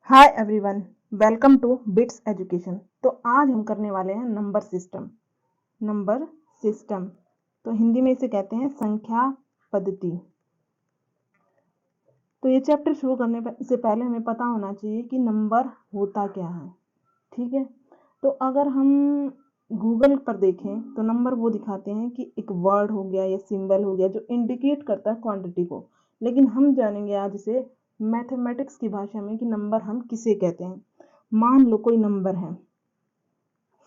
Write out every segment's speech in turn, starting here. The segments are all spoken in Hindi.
Hi everyone, welcome to Bits education. तो आज हम करने वाले हैं नंबर सिस्टम। नंबर सिस्टम तो हिंदी में इसे कहते हैं संख्या पद्धति। तो ये चैप्टर शुरू करने से पहले हमें पता होना चाहिए कि नंबर होता क्या है। ठीक है, तो अगर हम गूगल पर देखें तो नंबर वो दिखाते हैं कि एक वर्ड हो गया या सिंबल हो गया जो इंडिकेट करता है क्वांटिटी को। लेकिन हम जानेंगे आज इसे मैथमेटिक्स की भाषा में कि नंबर हम किसे कहते हैं। मान लो कोई नंबर है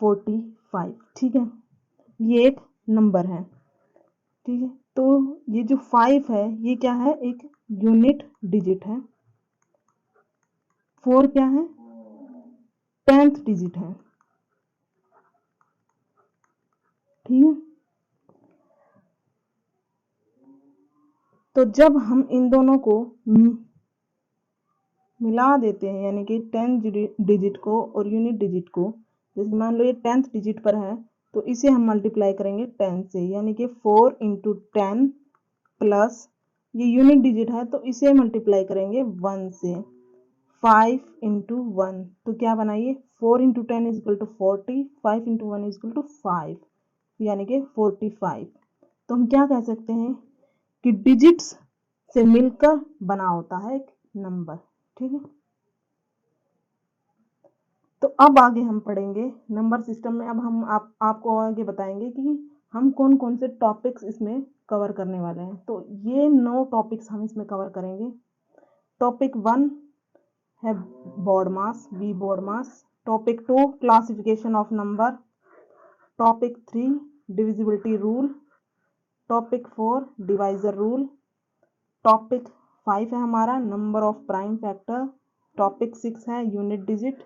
45, ठीक है, ये एक नंबर है। ठीक है, तो ये जो 5 है ये क्या है, एक यूनिट डिजिट है। 4 क्या है, 10th डिजिट है। ठीक है, तो जब हम इन दोनों को मिला देते हैं, यानी कि 10 डिजिट को और यूनिट डिजिट को, जैसे मान लो ये 10th डिजिट पर है तो इसे हम मल्टीप्लाई करेंगे 10 से, यानी कि 4 इंटू 10 प्लस ये यूनिट डिजिट है तो इसे मल्टीप्लाई करेंगे 1 से, 5 इंटू 1। तो क्या बनाइए, 4 into 10 is equal to 40, 5 into 1 is equal to 5, यानी कि 45। तो हम क्या कह सकते हैं कि डिजिट्स से मिलकर बना होता है एक नंबर। ठीक है, तो अब आगे हम पढ़ेंगे नंबर सिस्टम में। अब हम आपको आगे बताएंगे कि हम कौन कौन से टॉपिक्स इसमें कवर करने वाले हैं। तो ये 9 टॉपिक्स हम इसमें कवर करेंगे। टॉपिक 1 है BODMAS, V BODMAS. Topic 2 classification of number. Topic 3 divisibility rule. Topic 4 divisor rule. Topic 5 है हमारा number of prime factor. Topic 6 है यूनिट डिजिट।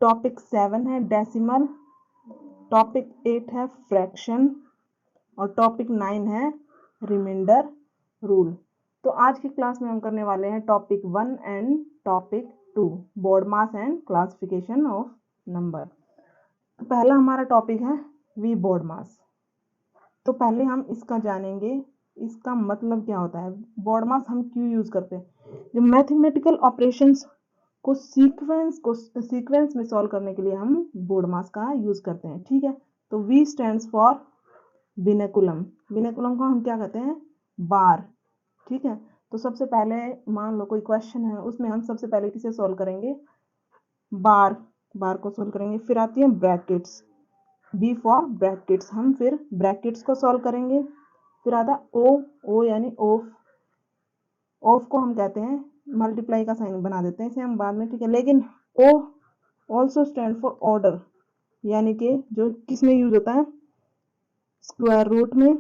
टॉपिक 7 है डेसिमल। टॉपिक 8 है फ्रैक्शन और टॉपिक 9 है रिमाइंडर रूल। तो आज की क्लास में हम करने वाले हैं topic 1 and topic 2, board mass and classification of number. तो पहला हमारा टॉपिक है वी बोर्ड मास। तो पहले हम इसका जानेंगे, इसका मतलब क्या होता है, बोर्ड मास हम क्यों यूज करते हैं। जो मैथमेटिकल ऑपरेशंस को सीक्वेंस में सॉल्व करने के लिए हम बोर्ड मास का यूज करते हैं। ठीक है, तो वी स्टैंड्स फॉर विनेकुलम। विनेकुलम को हम क्या कहते हैं, बार। ठीक है, तो सबसे पहले मान लो कोई क्वेश्चन है, उसमें हम सबसे पहले किसे सॉल्व करेंगे, बार। बार को सॉल्व करेंगे। फिर आती है ब्रैकेट्स, बी फॉर ब्रैकेट्स, हम फिर ब्रैकेट्स को सॉल्व करेंगे। फिर आता ओ, ओ यानी ऑफ। ऑफ को हम कहते हैं, मल्टीप्लाई का साइन बना देते हैं इसे हम बाद में। ठीक है, लेकिन ओ ऑल्सो स्टैंड फॉर ऑर्डर, यानी कि जो किस में यूज होता है, स्क्वायर रूट में।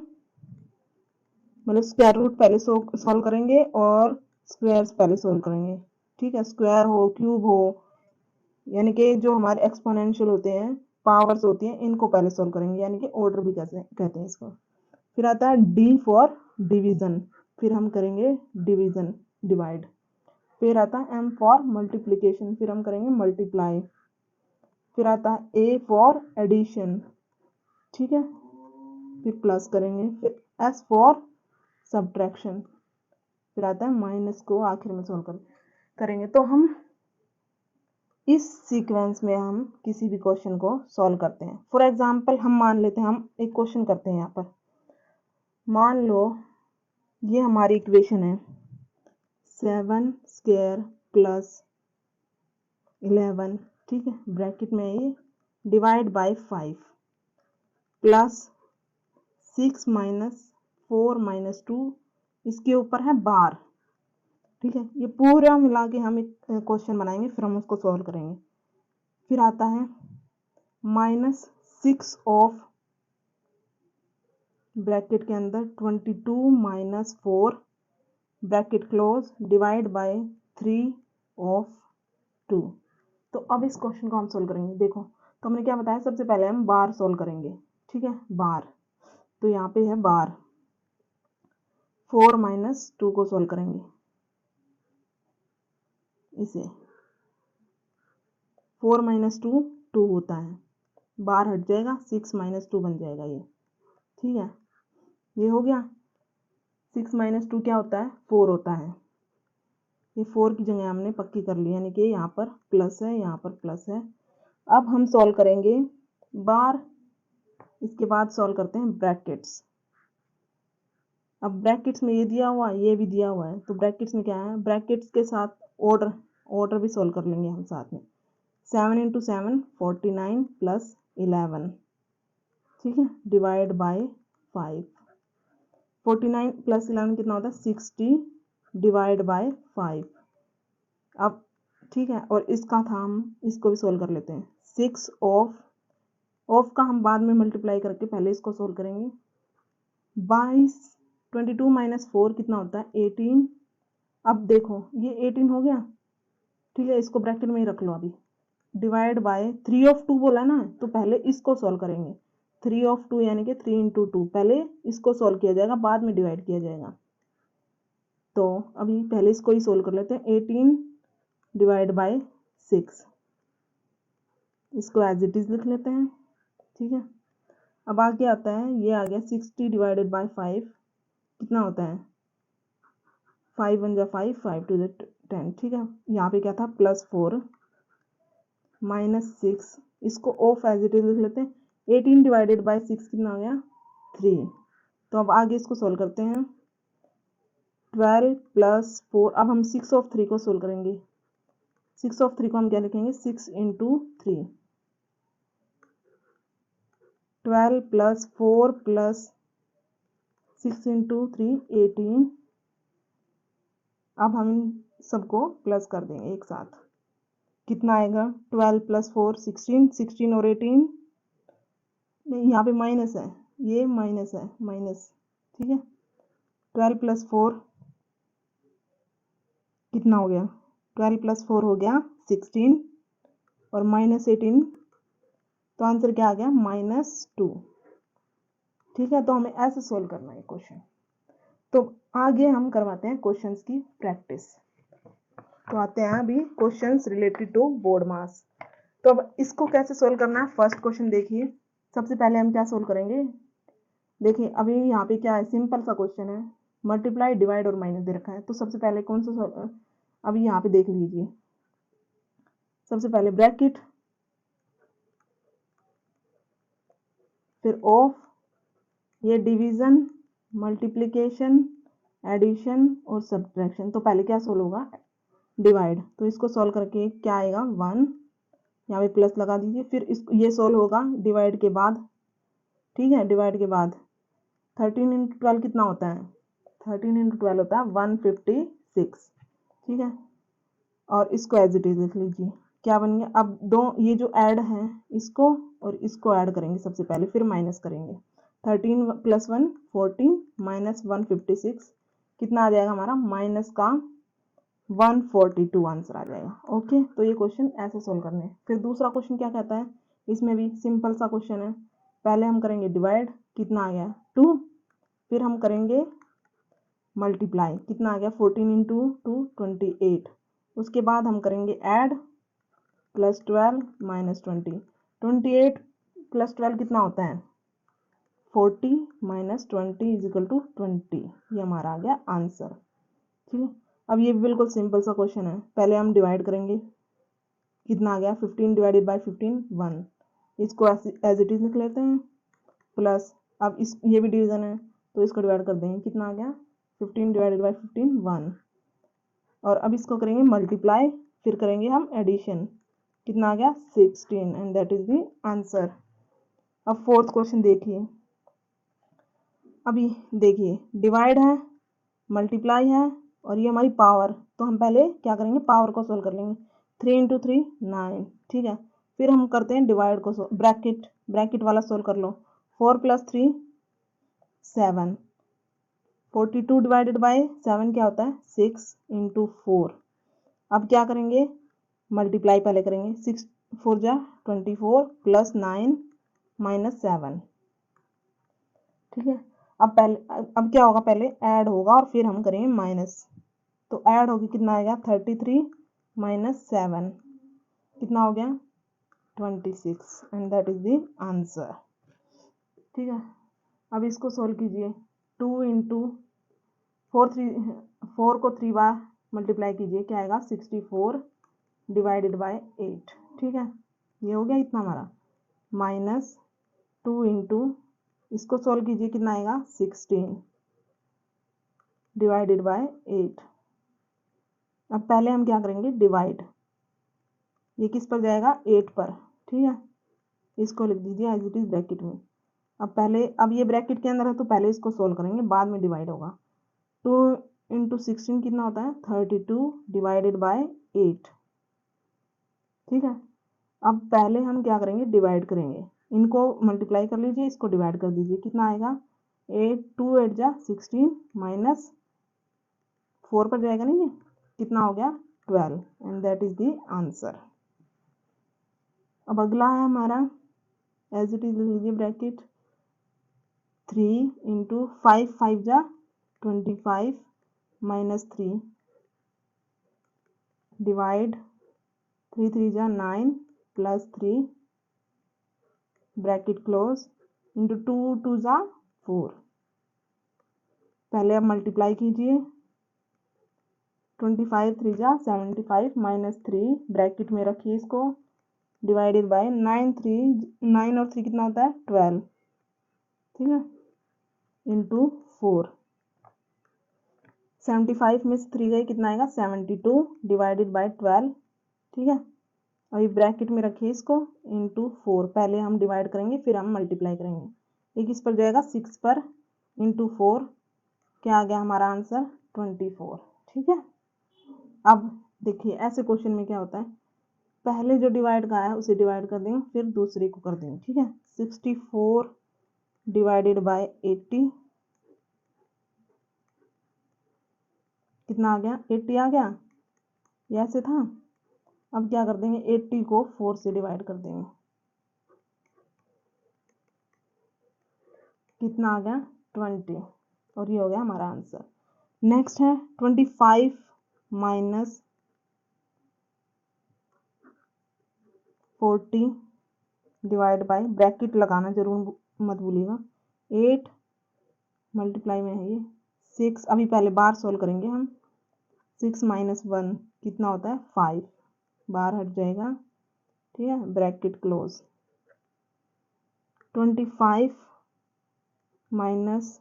मतलब स्क्वायर रूट पहले सॉल्व करेंगे और स्क्वायर्स पहले सॉल्व करेंगे। ठीक है, स्क्वायर हो, क्यूब हो, यानी कि जो हमारे एक्सपोनेंशियल होते हैं, पावर्स होती हैं, इनको पहले सॉल्व करेंगे, यानी कि ऑर्डर भी कहते हैं इसको। फिर आता है डी फॉर डिवीजन, फिर हम करेंगे डिवीजन, डिवाइड। फिर आता है एम फॉर मल्टीप्लीकेशन, फिर हम करेंगे मल्टीप्लाई। फिर आता है ए फॉर एडिशन, ठीक है, फिर प्लस करेंगे। फिर एस फॉर सब्ट्रैक्शन। फिर आता है माइनस को आखिर में सॉल्व करेंगे। तो हम इस सीक्वेंस में हम किसी भी क्वेश्चन को सॉल्व करते हैं। फॉर एग्जांपल हम मान लेते हैं, हम एक क्वेश्चन करते हैं यहाँ पर। मान लो ये हमारी इक्वेशन है 7 स्क्वायर प्लस 11, ठीक है, ब्रैकेट में ये divide by 5 plus 6 minus 4 minus 2, इसके ऊपर है बार। ठीक है, ये पूरा मिला के हम एक क्वेश्चन बनाएंगे, फिर हम उसको सॉल्व करेंगे। फिर आता है -6 ऑफ ब्रैकेट के अंदर 22 minus 4 bracket close divide by 3 of 2। तो अब इस क्वेश्चन को हम सोल्व करेंगे। देखो, तो हमने क्या बताया, सबसे पहले हम बार सोल्व करेंगे। ठीक है, बार, तो यहाँ पे है बार। 4 माइनस 2 को सोल्व करेंगे, इसे 4 माइनस 2 2 होता है, बार हट जाएगा, 6 माइनस 2 बन जाएगा ये। ठीक है, ये हो गया। 6 माइनस 2 क्या होता है, 4 होता है। ये 4 की जगह हमने पक्की कर ली, यानी कि यहाँ पर प्लस है, यहाँ पर प्लस है। अब हम सॉल्व करेंगे बार, इसके बाद सॉल्व करते हैं ब्रैकेट्स। अब ब्रैकेट्स में ये दिया हुआ है, ये भी दिया हुआ है, तो ब्रैकेट्स में क्या है, ब्रैकेट्स के साथ ऑर्डर भी सॉल्व कर लेंगे हम साथ में। 7 × 7 49 प्लस 11, ठीक है, डिवाइड बाय 5। 49 प्लस 11 कितना होता है, 60 डिवाइड बाय 5। अब ठीक है, और इसका था, हम इसको भी सोल्व कर लेते हैं। 6 ऑफ का हम बाद में मल्टीप्लाई करके पहले इसको सोल्व करेंगे। 22 माइनस 4 कितना होता है, 18। अब देखो ये 18 हो गया, ठीक है, इसको ब्रैकेट में ही रख लो अभी। डिवाइड बाय 3 ऑफ 2 बोला ना, तो पहले इसको सोल्व करेंगे। 3 ऑफ 2 यानी कि 3 × 2, पहले इसको सोल्व किया जाएगा, बाद में डिवाइड किया जाएगा। तो अभी पहले इसको ही सोल्व कर लेते हैं। 18 डिवाइड बाय 6, इसको एज इट इज लिख लेते हैं, ठीक है। अब आगे आता है, ये आ गया 60 डिवाइडेड बाय 5 कितना होता है, 5 × 1 = 5, 5 × 2 = 10, ठीक है। यहाँ पे क्या था, +4 -6, इसको ऑफ एज इट इज लिख लेते हैं। 18 डिवाइडेड बाय 6 कितना हो गया, 3। तो अब आगे इसको सोल्व करते हैं। 12 + 4, अब हम 6 ऑफ 3 को सोल्व करेंगे। 6 ऑफ 3 को हम क्या लिखेंगे, 6 × 3। 12 + 4 + 6 × 3 18। अब हम सबको प्लस कर देंगे एक साथ, कितना आएगा, 12 + 4 16, 16 और 18 नहीं, यहाँ पे माइनस है, ये माइनस है, माइनस, ठीक है। 12 + 4 कितना हो गया, 12 + 4 हो गया 16 और -18, तो आंसर क्या आ गया, -2, ठीक है। तो हमें ऐसे सोल्व करना है क्वेश्चन। तो आगे हम करवाते हैं क्वेश्चंस की प्रैक्टिस। तो आते हैं अभी क्वेश्चंस रिलेटेड टू बोर्ड मास। तो अब इसको कैसे सोल्व करना है, फर्स्ट क्वेश्चन देखिए। सबसे पहले हम क्या सोल्व करेंगे, देखिए अभी यहाँ पे क्या है, सिंपल सा क्वेश्चन है, मल्टीप्लाई डिवाइड और माइनस दे रखा है। तो सबसे पहले कौन सा, अभी यहाँ पे देख लीजिए, सबसे पहले ब्रैकेट, फिर ऑफ, ये डिवीजन, मल्टीप्लिकेशन, एडिशन और सब्ट्रैक्शन। तो पहले क्या सोल्व होगा, डिवाइड, तो इसको सोल्व करके क्या आएगा, 1, यहाँ पे प्लस लगा दीजिए। फिर इसको ये सोल्व होगा डिवाइड के बाद, ठीक है, डिवाइड के बाद 13 × 12 कितना होता है, 13 × 12 होता है 156, ठीक है। और इसको एज इट इज लिख लीजिए, क्या बन गया। अब दो ये जो ऐड है, इसको और इसको ऐड करेंगे सबसे पहले, फिर माइनस करेंगे। 13 + 1 14 -156 कितना आ जाएगा हमारा, माइनस का 142 आंसर आ जाएगा। ओके, तो ये क्वेश्चन ऐसे सोल्व करने हैं। फिर दूसरा क्वेश्चन क्या कहता है, इसमें भी सिंपल सा क्वेश्चन है। पहले हम करेंगे डिवाइड, कितना आ गया 2, फिर हम करेंगे मल्टीप्लाई, कितना आ गया 14 × 2 28, उसके बाद हम करेंगे ऐड, +12 -20, 28 + 12 कितना होता है 40 -20 = 20, ये हमारा आ गया आंसर, ठीक है। अब ये बिल्कुल सिंपल सा क्वेश्चन है, पहले हम डिवाइड करेंगे, कितना आ गया 15 डिवाइडेड बाय 15 1, इसको एज इट इज लिख लेते हैं, प्लस अब इस ये भी डिवीजन है तो इसको डिवाइड कर देंगे, कितना आ गया 15 डिवाइडेड बाय 15 1, और अब इसको करेंगे मल्टीप्लाई, फिर करेंगे हम एडिशन, कितना आ गया 16, and that is the answer. अब फोर्थ क्वेश्चन देखिए, अभी देखिए डिवाइड है, मल्टीप्लाई है और ये हमारी पावर, तो हम पहले क्या करेंगे, पावर को सोल्व कर लेंगे। 3 × 3 9, ठीक है। फिर हम करते हैं डिवाइड को, ब्रैकेट वाला सोल्व कर लो। 4 + 3 7, 42 डिवाइडेड बाय 7 क्या होता है 6 × 4। अब क्या करेंगे, मल्टीप्लाई पहले करेंगे, 6 4 जा 24 + 9 -7, ठीक है। अब क्या होगा, पहले ऐड होगा और फिर हम करेंगे माइनस, तो ऐड होगी, कितना आएगा 33 -7 कितना हो गया 26, and that is the answer, ठीक है। अब इसको सोल्व कीजिए, 2 × 4 को 3 बार मल्टीप्लाई कीजिए, क्या आएगा 64 डिवाइडेड बाय 8। ठीक है, ये हो गया इतना हमारा, माइनस 2 इंटू, इसको सॉल्व कीजिए, कितना आएगा 16 डिवाइडेड बाय 8। अब पहले हम क्या करेंगे, डिवाइड, ये किस पर जाएगा 8 पर। ठीक है, इसको लिख दीजिए एज इट इज ब्रैकेट में। अब ये ब्रैकेट के अंदर है तो पहले इसको सोल्व करेंगे, बाद में डिवाइड होगा। 2 इंटू 16 कितना होता है 32 डिवाइडेड बाय 8। ठीक है, अब पहले हम क्या करेंगे, डिवाइड करेंगे, इनको मल्टीप्लाई कर लीजिए, इसको डिवाइड कर दीजिए, कितना आएगा 8 2 8 जा 16 माइनस 4 पर जाएगा नहीं, ये कितना हो गया 12 and that is the answer. अब अगला है हमारा, एज इट इज लिख लीजिए ब्रैकेट, 3 इंटू 5 5 जा 25 माइनस 3 डिवाइड 3 3 जा 9 प्लस 3 ब्रैकेट क्लोज इंटू 2 2 जा 4। पहले अब मल्टीप्लाई कीजिए, 25 3 जा 75 माइनस 3 ब्रैकेट में रखिए इसको, डिवाइडेड बाय 9 और 3 कितना होता है 12। ठीक है, इंटू 4, 75 में से 3 गए, कितना आएगा 72 डिवाइडेड बाय 12। ठीक है, अभी ब्रैकेट में रखिए इसको, इंटू 4, पहले हम डिवाइड करेंगे फिर हम मल्टीप्लाई करेंगे, ये किस पर जाएगा 6 पर, इंटू 4, क्या आ गया हमारा आंसर 24। ठीक है, अब देखिए ऐसे क्वेश्चन में क्या होता है, पहले जो डिवाइड का है उसे डिवाइड कर देंगे, फिर दूसरे को कर देंगे। ठीक है, 64 डिवाइडेड बाय 80 कितना आ गया 80 आ गया, ये ऐसे था। अब क्या कर देंगे, 80 को 4 से डिवाइड कर देंगे, कितना आ गया 20, और ये हो गया हमारा आंसर। नेक्स्ट है 25 माइनस 40 डिवाइड बाय, ब्रैकेट लगाना जरूर मत भूलिएगा, 8 मल्टीप्लाई में है ये 6, अभी पहले बार सोल्व करेंगे हम, 6 माइनस 1 कितना होता है 5, बार हट जाएगा। ठीक है, bracket close, 25 minus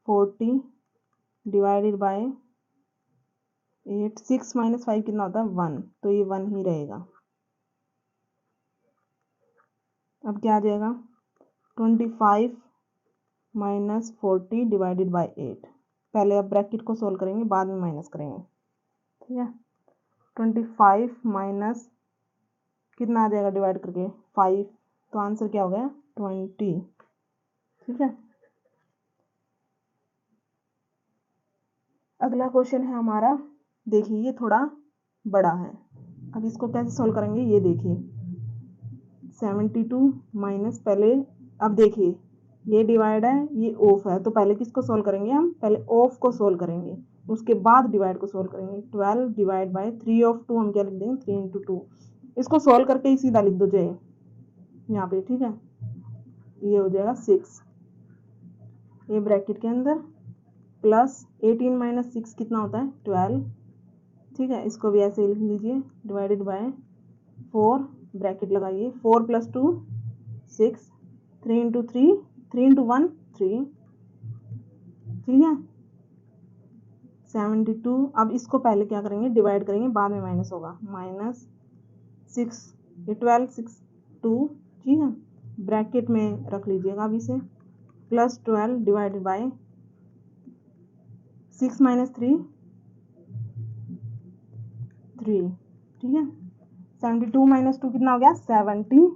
40 divided by 8, 6 minus 5 कितना होता है 1, तो ये 1 ही रहेगा। अब क्या आ जाएगा 25 माइनस 40 डिवाइडेड बाय 8, पहले अब ब्रैकेट को सोल्व करेंगे, बाद में माइनस करेंगे। ठीक है, 25 माइनस कितना आ जाएगा डिवाइड करके 5, तो आंसर क्या हो गया 20। ठीक है, अगला क्वेश्चन है हमारा, देखिए ये थोड़ा बड़ा है, अब इसको कैसे सोल्व करेंगे ये देखिए, 72 माइनस, पहले अब देखिए ये डिवाइड है ये ऑफ है, तो पहले किसको सोल्व करेंगे हम, पहले ऑफ को सोल्व करेंगे, उसके बाद डिवाइड को सोल्व करेंगे। 12 डिवाइड बाय 3 ऑफ 2 हम क्या लिख देंगे 3 इंटू 2, इसको सोल्व करके ही सीधा लिख दो जाए यहाँ पे। ठीक है, ये हो जाएगा 6, ये ब्रैकेट के अंदर, प्लस 18 माइनस 6 कितना होता है 12। ठीक है, इसको भी ऐसे लिख लीजिए, डिवाइडेड बाय 4 ब्रैकेट लगाइए, 4 प्लस 2 6, 3 इंटू 3 3 इंटू 1 3। ठीक है, 72, अब इसको पहले क्या करेंगे डिवाइड करेंगे, बाद में माइनस होगा, माइनस 6 ये 12 6 2। ठीक है, ब्रैकेट में रख लीजिएगा अब इसे, प्लस 12 डिवाइडेड बाय 6 माइनस 3 3। ठीक है, 72 माइनस 2 कितना हो गया 70,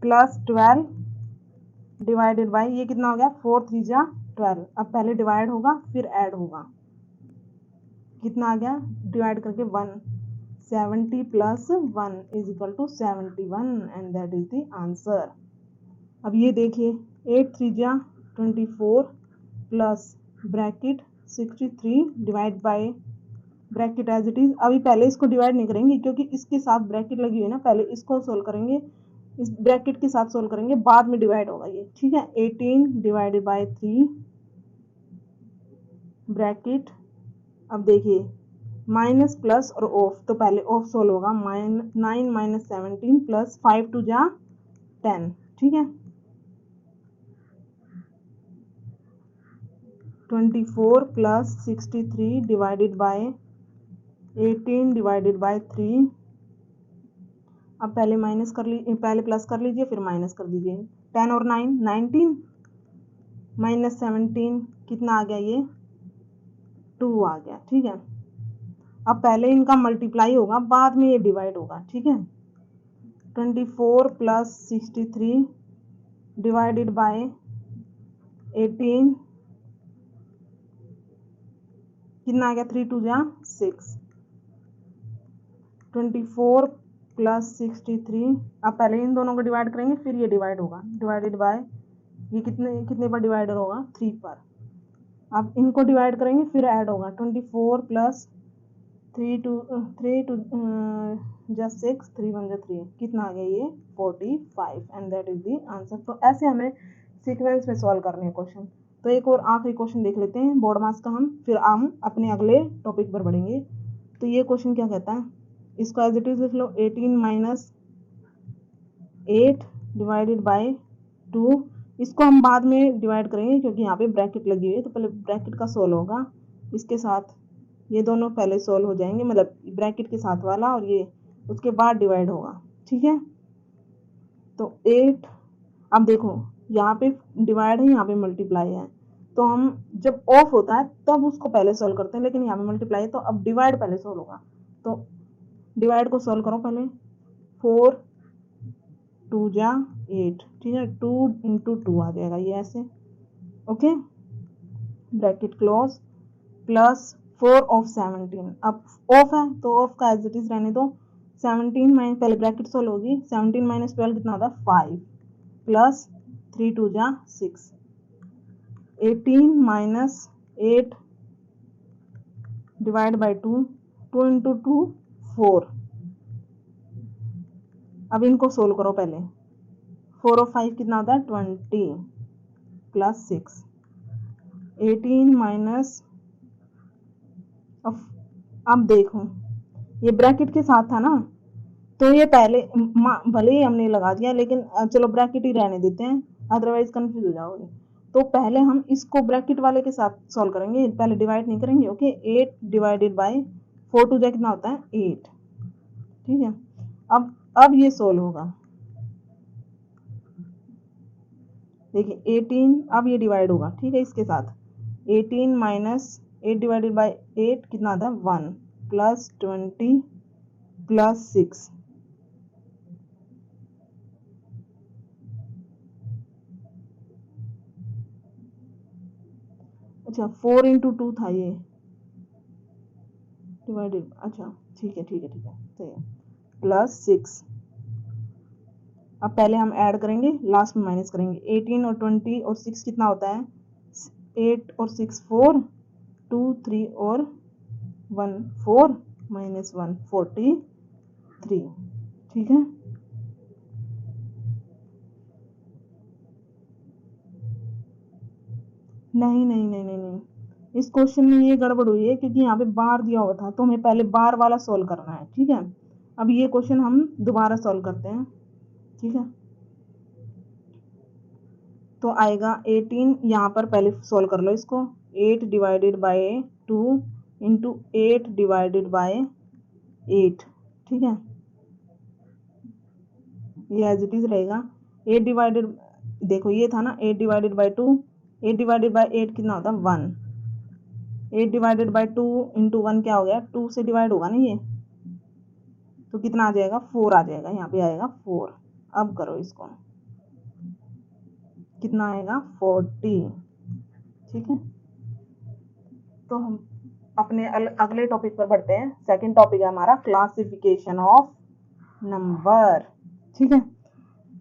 प्लस 12 डिवाइडेड बाय ये कितना हो गया 4 3 जा 12। अब पहले डिवाइड होगा फिर ऐड होगा, कितना आ गया डिवाइड करके 1, 70 plus 1 is equal to 71 and that is the answer. अब ये देखिए 8 3 जा 24 plus bracket 63 divide by bracket as it is, अभी पहले इसको डिवाइड नहीं करेंगे क्योंकि इसके साथ ब्रैकेट लगी हुई है ना, पहले इसको सोल्व करेंगे, इस ब्रैकेट के साथ सोल्व करेंगे, बाद में डिवाइड होगा ये। ठीक है, 18 डिवाइडेड बाय 3 ब्रैकेट अब देखिए माइनस प्लस और ऑफ, तो पहले ऑफ सोल्व होगा। 9 माइनस 17 प्लस 5 टू जा 10, ठीक है। 24 plus 63 divided by 18 divided by 3। अब पहले माइनस कर लीजिए, पहले प्लस कर लीजिए फिर माइनस कर दीजिए। 10 और 9 19 माइनस 17 कितना आ गया, ये 2 आ गया, ठीक है। अब पहले इनका मल्टीप्लाई होगा, बाद में ये डिवाइड होगा, ठीक है। 24 प्लस 63 डिवाइडेड बाय 18 कितना आ गया, 3 टू जा 6। 24 प्लस 63, अब पहले इन दोनों को डिवाइड करेंगे फिर ये डिवाइड होगा, डिवाइडेड बाय ये कितने पर डिवाइड होगा, 3 पर। अब इनको डिवाइड करेंगे फिर ऐड होगा। 24 प्लस 3 टू जस्ट 6, 3 1 3 कितना आ गया, ये 45 and that is the answer. तो ऐसे हमें सीक्वेंस में सॉल्व करने हैं क्वेश्चन। तो एक और आखिरी क्वेश्चन देख लेते हैं बोर्ड मार्क्स का, हम फिर हम अपने अगले टॉपिक पर बढ़ेंगे। तो ये क्वेश्चन क्या कहता है, इसको एज इट इज लिख लो। 18 माइनस 8 डिवाइडेड बाय 2, इसको हम बाद में डिवाइड करेंगे क्योंकि यहाँ पे ब्रैकेट लगी हुई है, तो पहले ब्रैकेट का सोल्व होगा। इसके साथ ये दोनों पहले सोल्व हो जाएंगे, मतलब ब्रैकेट के साथ वाला और ये, उसके बाद डिवाइड होगा, ठीक है। तो 8, अब देखो यहाँ पे डिवाइड है, यहाँ पे मल्टीप्लाई है, तो हम जब ऑफ होता है तब उसको पहले सोल्व करते हैं, लेकिन यहाँ पे मल्टीप्लाई है तो अब डिवाइड पहले सोल्व होगा। तो डिवाइड को सोल्व करो पहले। 4 2 जा 8, ठीक है। 2 इंटू 2 आ जाएगा ये ऐसे, okay, bracket close, plus 4 of 17। अब ऑफ है तो ऑफ का एज इट इज रहने दो। 17 माइनस, पहले ब्रैकेट सोल्व होगी, 17 माइनस 12 कितना होता है, 5 प्लस 3 2 जा 6। 18 माइनस 8 डिवाइड बाई 2, 2 इंटू 2 4। अब इनको सोल्व करो पहले। 4 और 5 कितना होता है, 20 प्लस 6। 18 माइनस, अब देखो ये ब्रैकेट के साथ था ना, तो ये पहले भले ही हमने लगा दिया, लेकिन चलो ब्रैकेट ही रहने देते हैं, अदरवाइज कंफ्यूज हो जाओगे। तो पहले हम इसको ब्रैकेट वाले के साथ सॉल्व करेंगे, पहले डिवाइड नहीं करेंगे, ओके। 8 डिवाइडेड बाय 4 टू जा कितना होता है, 8, ठीक है। अब ये सोल्व होगा, देखिए 18, अब ये डिवाइड होगा, ठीक है, इसके साथ। 18 माइनस 8 डिवाइडेड बाय 8 कितना आता है, 1 प्लस 20 प्लस 6। अच्छा 4 इंटू 2 था ये डिवाइडेड, अच्छा ठीक है ठीक है ठीक है, सही है, प्लस 6। अब पहले हम ऐड करेंगे, लास्ट में माइनस करेंगे। 18 और 20 और 6 कितना होता है, 8 और 6 4, 2 3 और 1 4 माइनस 1 43, ठीक है। नहीं नहीं नहीं नहीं नहीं, इस क्वेश्चन में ये गड़बड़ हुई है क्योंकि यहाँ पे बार दिया हुआ था, तो हमें पहले बार वाला सॉल्व करना है, ठीक है। अब ये क्वेश्चन हम दोबारा सॉल्व करते हैं, ठीक है। तो आएगा 18, यहाँ पर पहले सॉल्व कर लो इसको। 8 divided by 2 into 8 divided by 8, ठीक है, ये एज इट इज रहेगा। 8 डिवाइडेड, देखो ये था ना 8 डिवाइडेड बाय 2, 8 डिवाइडेड बाय 8 कितना होता है, 1। 8 डिवाइडेड बाय 2 इंटू 1 क्या हो गया, 2 से डिवाइड होगा ना ये, तो कितना आ जाएगा, 4 आ जाएगा, यहाँ पे आएगा 4। अब करो इसको, कितना आएगा, 40, ठीक है। तो हम अपने अगले टॉपिक पर बढ़ते हैं। सेकंड टॉपिक है हमारा क्लासिफिकेशन ऑफ नंबर, ठीक है।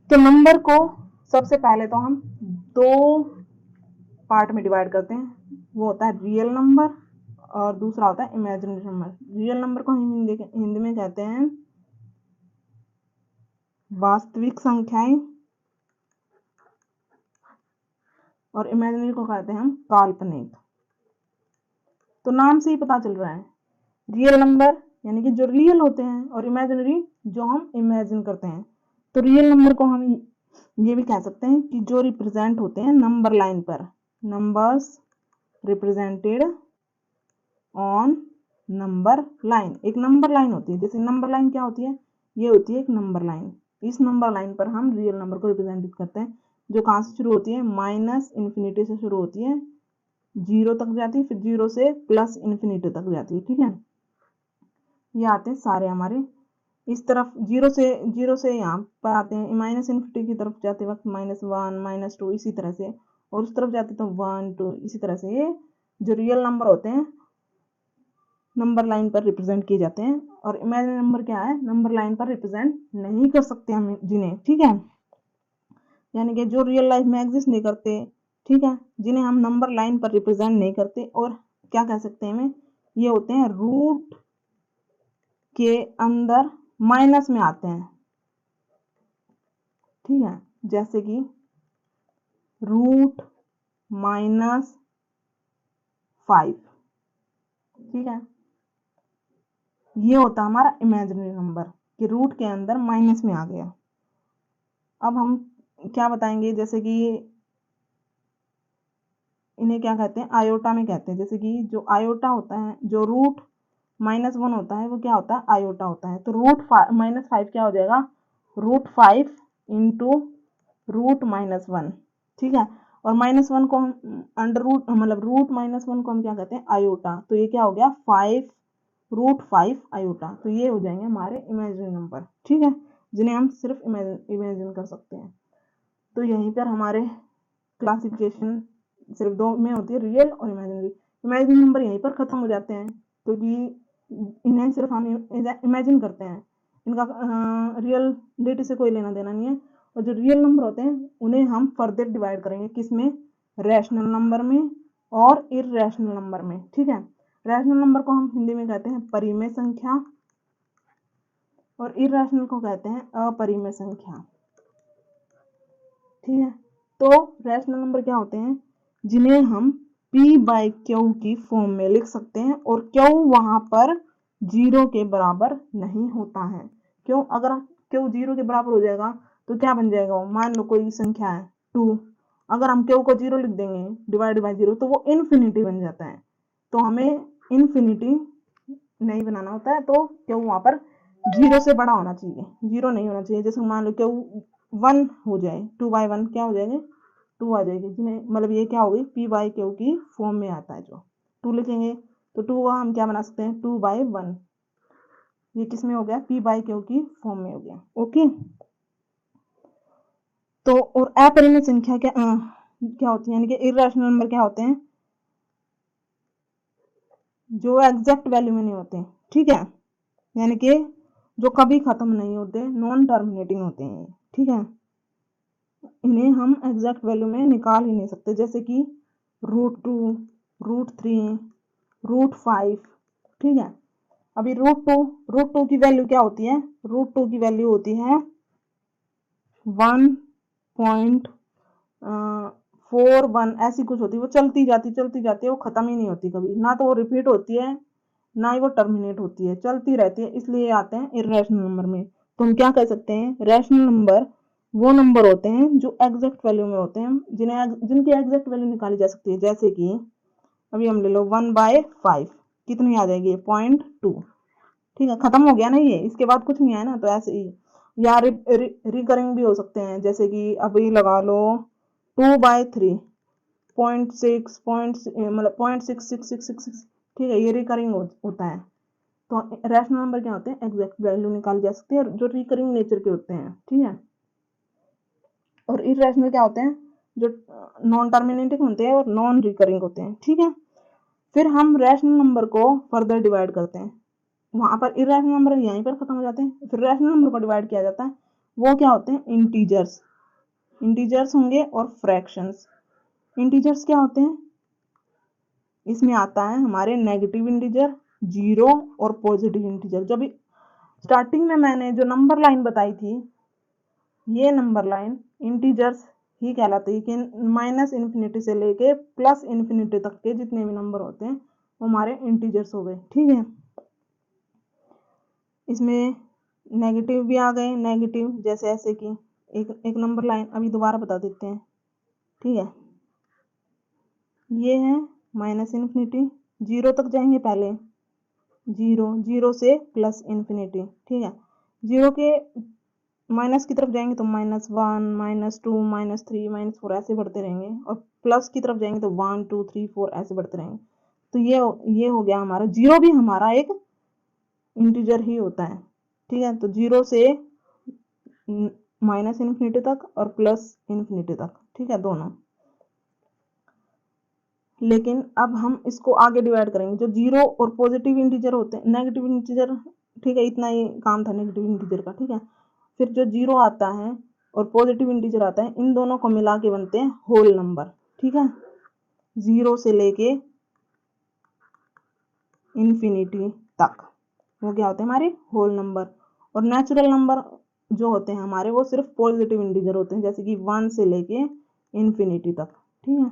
तो नंबर को सबसे पहले तो हम दो पार्ट में डिवाइड करते हैं, वो होता है रियल नंबर और दूसरा होता है इमेजिनरी नंबर। रियल नंबर को हम हिंदी में कहते हैं वास्तविक संख्याएं, और इमेजिनरी को कहते हैं हम काल्पनिक। तो नाम से ही पता चल रहा है, रियल नंबर यानी कि जो रियल होते हैं और इमेजिनरी जो हम इमेजिन करते हैं। तो रियल नंबर को हम ये भी कह सकते हैं कि जो रिप्रेजेंट होते हैं नंबर लाइन पर, numbers represented on number line. एक नंबर लाइन होती है, जैसे नंबर लाइन क्या होती है, ये होती है एक नंबर लाइन। इस नंबर लाइन पर हम रियल नंबर को रिप्रेजेंट करते हैं, जो कहाँ से शुरू होती है, माइनस इन्फिनिटी से शुरू होती है, 0 तक जाती है, फिर 0 से प्लस इन्फिनिटी तक जाती है। ठीक है, ये आते हैं सारे हमारे इस तरफ, 0 से यहाँ पर आते हैं, माइनस इन्फिनिटी की तरफ जाते वक्त -1 -2 इसी तरह से, और उस तरफ जाते तो 1 2 इसी तरह से। ये जो रियल नंबर होते हैं नंबर लाइन पर रिप्रेजेंट किए जाते हैं, और इमेजिनरी नंबर क्या है, नंबर लाइन पर रिप्रेजेंट नहीं कर सकते हम जिन्हें। ठीक है, यानी कि जो रियल लाइफ में एग्जिस्ट नहीं करते, ठीक है, जिन्हें हम नंबर लाइन पर रिप्रेजेंट नहीं करते, और क्या कह सकते हैं हमें, ये होते हैं रूट के अंदर माइनस में आते हैं। ठीक है, जैसे कि रूट -5। ठीक है, ये होता है हमारा इमेजिनरी नंबर कि रूट के अंदर माइनस में आ गया। अब हम क्या बताएंगे, जैसे कि इन्हें क्या कहते हैं, आयोटा में कहते हैं। जैसे कि जो आयोटा होता है, जो रूट -1 होता है, वो क्या होता है, आयोटा होता है। तो रूट -5 क्या हो जाएगा, √5 इंटू √-1। ठीक है, और -1 को हम अंडर रूट मतलब √-1 को हम क्या कहते हैं, आयोटा। तो ये क्या हो गया, 5 आयोटा। तो ये हो जाएंगे हमारे इमेजिनरी नंबर। ठीक है, जिन्हें हम सिर्फ इमेजिन कर सकते हैं। तो यहीं पर हमारे क्लासिफिकेशन सिर्फ दो में होती है, रियल और इमेजिनरी। इमेजिनरी नंबर यहीं पर खत्म हो जाते हैं, क्योंकि इन्हें सिर्फ हम इमेजिन करते हैं, इनका रियलिटी से कोई लेना देना नहीं है। और जो रियल नंबर होते हैं उन्हें हम फर्दर डिवाइड करेंगे, किसमें, रैशनल नंबर में और इररेशनल नंबर में। ठीक है, रैशनल नंबर को हम हिंदी में कहते हैं परिमेय संख्या, और इररेशनल को कहते हैं अपरिमेय संख्या। ठीक है, तो रैशनल नंबर क्या होते हैं, जिन्हें हम p/q की फॉर्म में लिख सकते हैं, और q वहां पर 0 के बराबर नहीं होता है। क्यों, अगर q 0 के बराबर हो जाएगा तो क्या बन जाएगा, मान लो कोई संख्या है 2, अगर हम q को 0 लिख देंगे डिवाइड बाय 0 तो वो इन्फिनिटी बन जाता है। तो हमें इन्फिनिटी नहीं बनाना होता है, तो q वहां पर 0 से बड़ा होना चाहिए, 0 नहीं होना चाहिए। जैसे मान लो q 1 हो जाए, 2/1 क्या हो जाएगा, 2 आ जाएगी, जिन्हें मतलब ये क्या होगी, p/q की फॉर्म में आता है। जो 2 लिखेंगे तो 2 का हम क्या बना सकते हैं, 2/1। ये किस में हो गया, p/q की फॉर्म में हो गया। ओके, तो और अपरिमेय संख्या क्या होती है, यानी कि इररेशनल नंबर क्या होते हैं, जो एग्जैक्ट वैल्यू में नहीं होते। ठीक है, यानी कि जो कभी खत्म नहीं होते, नॉन टर्मिनेटिंग होते हैं। ठीक है, इन्हें हम एग्जैक्ट वैल्यू में निकाल ही नहीं सकते, जैसे कि √2, √3, √5। ठीक है, अभी √2 की वैल्यू क्या होती है, √2 की वैल्यू होती है 1.41, ऐसी कुछ होती है। वो चलती जाती है, वो खत्म ही नहीं होती कभी, ना तो वो रिपीट होती है ना ही वो टर्मिनेट होती है, चलती रहती है, इसलिए आते हैं इररेशनल नंबर में। तो हम क्या कह सकते हैं, रैशनल नंबर वो नंबर होते हैं जो एग्जैक्ट वैल्यू में होते हैं, जिनकी एग्जैक्ट वैल्यू निकाली जा सकती है। जैसे कि अभी हम ले लो 1/5, कितनी आ जाएगी, 0.2। ठीक है, खत्म हो गया ना ये, इसके बाद कुछ नहीं है ना, तो ऐसे ही। या रिकरिंग भी हो सकते हैं, जैसे कि अभी लगा लो 2/3, 0.6 मतलब 0.66666। ठीक है, ये रिकरिंग होता है। तो रैशनल नंबर क्या होते हैं, एग्जैक्ट वैल्यू निकाली जा सकती है, जो रिकरिंग नेचर के होते हैं। ठीक है, और इररेशनल क्या होते हैं, जो नॉन टर्मिनेटिंग होते हैं और नॉन रिकरिंग होते हैं। ठीक है, फिर हम रैशनल नंबर को फर्दर डिवाइड करते हैं, वहां पर इररेशनल नंबर यहीं पर खत्म हो जाते हैं, फिर रैशनल नंबर को डिवाइड किया जाता है। वो क्या होते हैं, इंटीजर्स होंगे और फ्रैक्शंस। इंटीजर्स क्या होते हैं, इसमें आता है हमारे नेगेटिव इंटीजर, 0 और पॉजिटिव इंटीजर। जब स्टार्टिंग में मैंने जो नंबर लाइन बताई थी, ये नंबर लाइन इंटीजर्स ही कहलाती है, कि -इन्फिनिटी से लेके +∞ तक के जितने भी नंबर होते हैं वो हमारे इंटीजर्स हो गए। ठीक है, इसमें नेगेटिव भी आ गए, नेगेटिव जैसे ऐसे कि एक नंबर लाइन अभी दोबारा बता देते हैं। ठीक है, ये है माइनस इन्फिनिटी, जीरो तक जाएंगे पहले, जीरो से प्लस इन्फिनिटी। ठीक है, जीरो के माइनस की तरफ जाएंगे तो -1, -2, -3, -4 ऐसे बढ़ते रहेंगे, और प्लस की तरफ जाएंगे तो 1, 2, 3, 4 ऐसे बढ़ते रहेंगे। तो ये हो गया हमारा, जीरो भी हमारा एक इंटीजर ही होता है। ठीक है, तो जीरो से माइनस इन्फिनिटी तक और प्लस इन्फिनिटी तक, ठीक है, दोनों। लेकिन अब हम इसको आगे डिवाइड करेंगे, जो जीरो और पॉजिटिव इंटीजर होते हैं, नेगेटिव इंटीजर, ठीक है, इतना ही काम था नेगेटिव इंटीजर का। ठीक है, फिर जो जीरो आता है और पॉजिटिव इंटीजर आता है, इन दोनों को मिला के बनते हैं होल नंबर। ठीक है, जीरो से लेके इन्फिनिटी तक वो क्या होते हैं हमारे होल नंबर। और नेचुरल नंबर जो होते हैं हमारे, वो सिर्फ पॉजिटिव इंटीजर होते हैं, जैसे कि 1 से लेके इन्फिनिटी तक। ठीक है,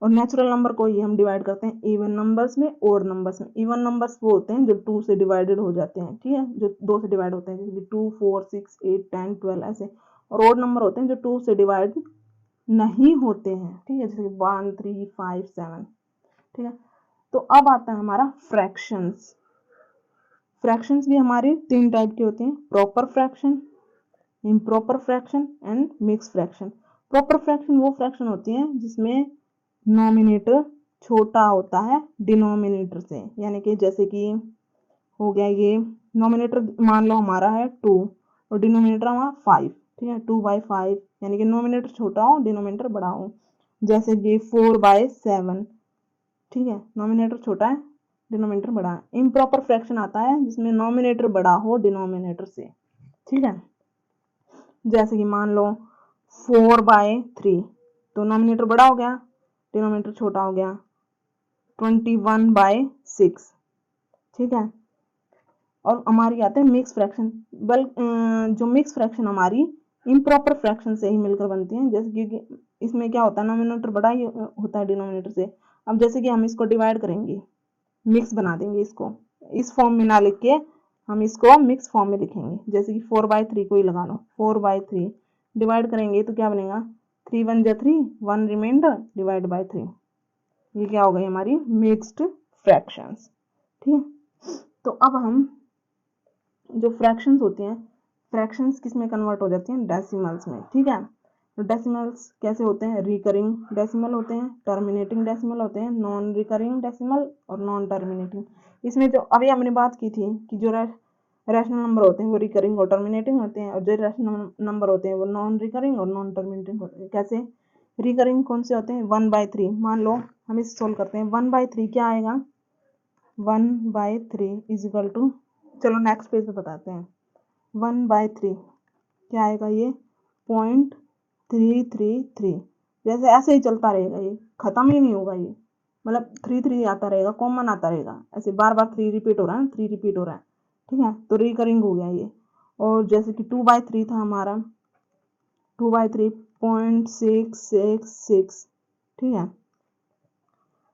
और नेचुरल नंबर को ही हम डिवाइड करते हैं इवन नंबर्स में, ओड नंबर्स में। इवन नंबर्स वो होते हैं जो 2 से डिवाइडेड हो जाते हैं। ठीक है, जो 2 से डिवाइड होते हैं, जैसे कि 2, 4, 6, 8, 10, 12 ऐसे। और ओड नंबर होते हैं जो 2 से डिवाइड नहीं होते हैं। ठीक है, जैसे कि 1, 3, 5, 7। ठीक है, तो अब आता है हमारा फ्रैक्शंस। फ्रैक्शंस भी हमारे 3 टाइप के होते हैं, proper fraction, improper fraction and mix fraction. Proper fraction वो फ्रैक्शन होती है जिसमें नॉमिनेटर छोटा होता है डिनोमिनेटर से, यानी कि जैसे कि हो गया ये नॉमिनेटर मान लो हमारा है 2 और डिनोमिनेटर हमारा 5। ठीक है, 2/5, यानी कि नॉमिनेटर छोटा हो डिनोमिनेटर बड़ा हो। जैसे कि 4/7। ठीक है, नॉमिनेटर छोटा है डिनोमिनेटर बड़ा है। इम्प्रॉपर फ्रैक्शन आता है जिसमें नॉमिनेटर बड़ा हो डिनोमिनेटर से। ठीक है, जैसे कि मान लो 4/3, तो नॉमिनेटर बड़ा हो गया, डिनोमिनेटर छोटा हो गया, 21/6। ठीक है, और हमारी आते हैं मिक्स फ्रैक्शन। जो मिक्स फ्रैक्शन हमारी इम्प्रॉपर फ्रैक्शन से ही मिलकर बनती हैं, जैसे कि इसमें क्या होता है, नॉमिनेटर बड़ा ही होता है डिनोमिनेटर से। अब जैसे कि हम इसको डिवाइड करेंगे, मिक्स बना देंगे, इसको इस फॉर्म में ना लिख के हम इसको मिक्स फॉर्म में लिखेंगे। जैसे कि 4/3 को ही लगा लो, 4/3 डिवाइड करेंगे तो क्या बनेगा, 3 1 जा 3, 1 रिमाइंडर डिवाइड बाय 3। ये क्या हो गई हमारी मिक्स्ड फ्रैक्शंस। ठीक है, तो अब हम जो फ्रैक्शंस होते हैं, फ्रैक्शंस किस में कन्वर्ट हो जाती हैं, डेसिमल्स में। ठीक है, तो डेसिमल्स कैसे होते हैं, रिकरिंग डेसिमल होते हैं, टर्मिनेटिंग डेसिमल होते हैं, नॉन रिकरिंग डेसिमल और नॉन टर्मिनेटिंग। इसमें जो अभी हमने बात की थी कि जो रैशनल नंबर होते हैं वो रिकरिंग और टर्मिनेटिंग होते हैं, और जो रैशनल नंबर होते हैं वो नॉन रिकरिंग और नॉन टर्मिनेटिंग होते हैं। कैसे, रिकरिंग कौन से होते हैं, 1/3। मान लो हम इसे सोल्व करते हैं, 1/3 क्या आएगा, 1/3 इज इक्वल टू, चलो नेक्स्ट पेज पे बताते हैं। 1/3 क्या आएगा, ये 0.333। जैसे ऐसे ही चलता रहेगा, ये खत्म ही नहीं होगा, ये मतलब 3 आता रहेगा, कॉमन आता रहेगा, ऐसे बार बार 3 रिपीट हो रहा है, 3 रिपीट हो रहा है। ठीक है, तो रिकरिंग हो गया ये। और जैसे कि 2/3 था हमारा, 2/3 0.666। ठीक है,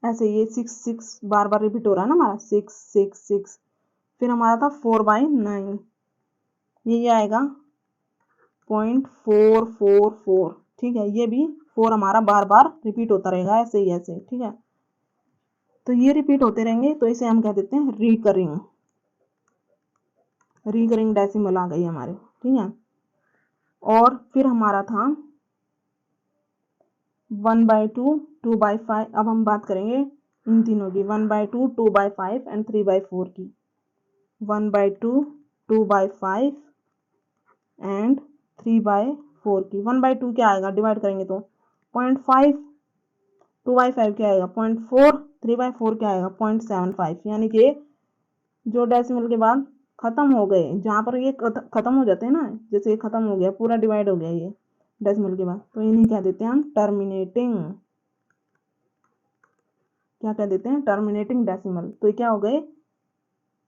ऐसे ये 6 बार बार रिपीट हो रहा है ना हमारा, 666। फिर हमारा था 4/9, ये आएगा 0.444। ठीक है, ये भी 4 हमारा बार बार रिपीट होता रहेगा, ऐसे ही ऐसे। ठीक है, तो ये रिपीट होते रहेंगे, तो इसे हम कह देते हैं रिकरिंग। रिकरिंग डेसिमल आ गई हमारे। ठीक है, और फिर हमारा था 1/2, 2/5। अब हम बात करेंगे इन तीनों की, 1/2, 2/5 एंड 3/4 की। 1/2, 2/5 एंड 3/4 की। 1/2 क्या आएगा, डिवाइड करेंगे तो 0.5, 2/5 क्या आएगा 0.4, 3/4 क्या आएगा 0.75। यानी कि जो डेसिमल के बाद खत्म हो गए, जहां पर ये खत्म हो जाते हैं ना, जैसे ये खत्म हो गया, पूरा डिवाइड हो गया ये डेसिमल के बाद, तो इन्हें क्या देते हैं हम, टर्मिनेटिंग। क्या कह देते हैं, टर्मिनेटिंग डेसिमल। तो ये क्या हो गए,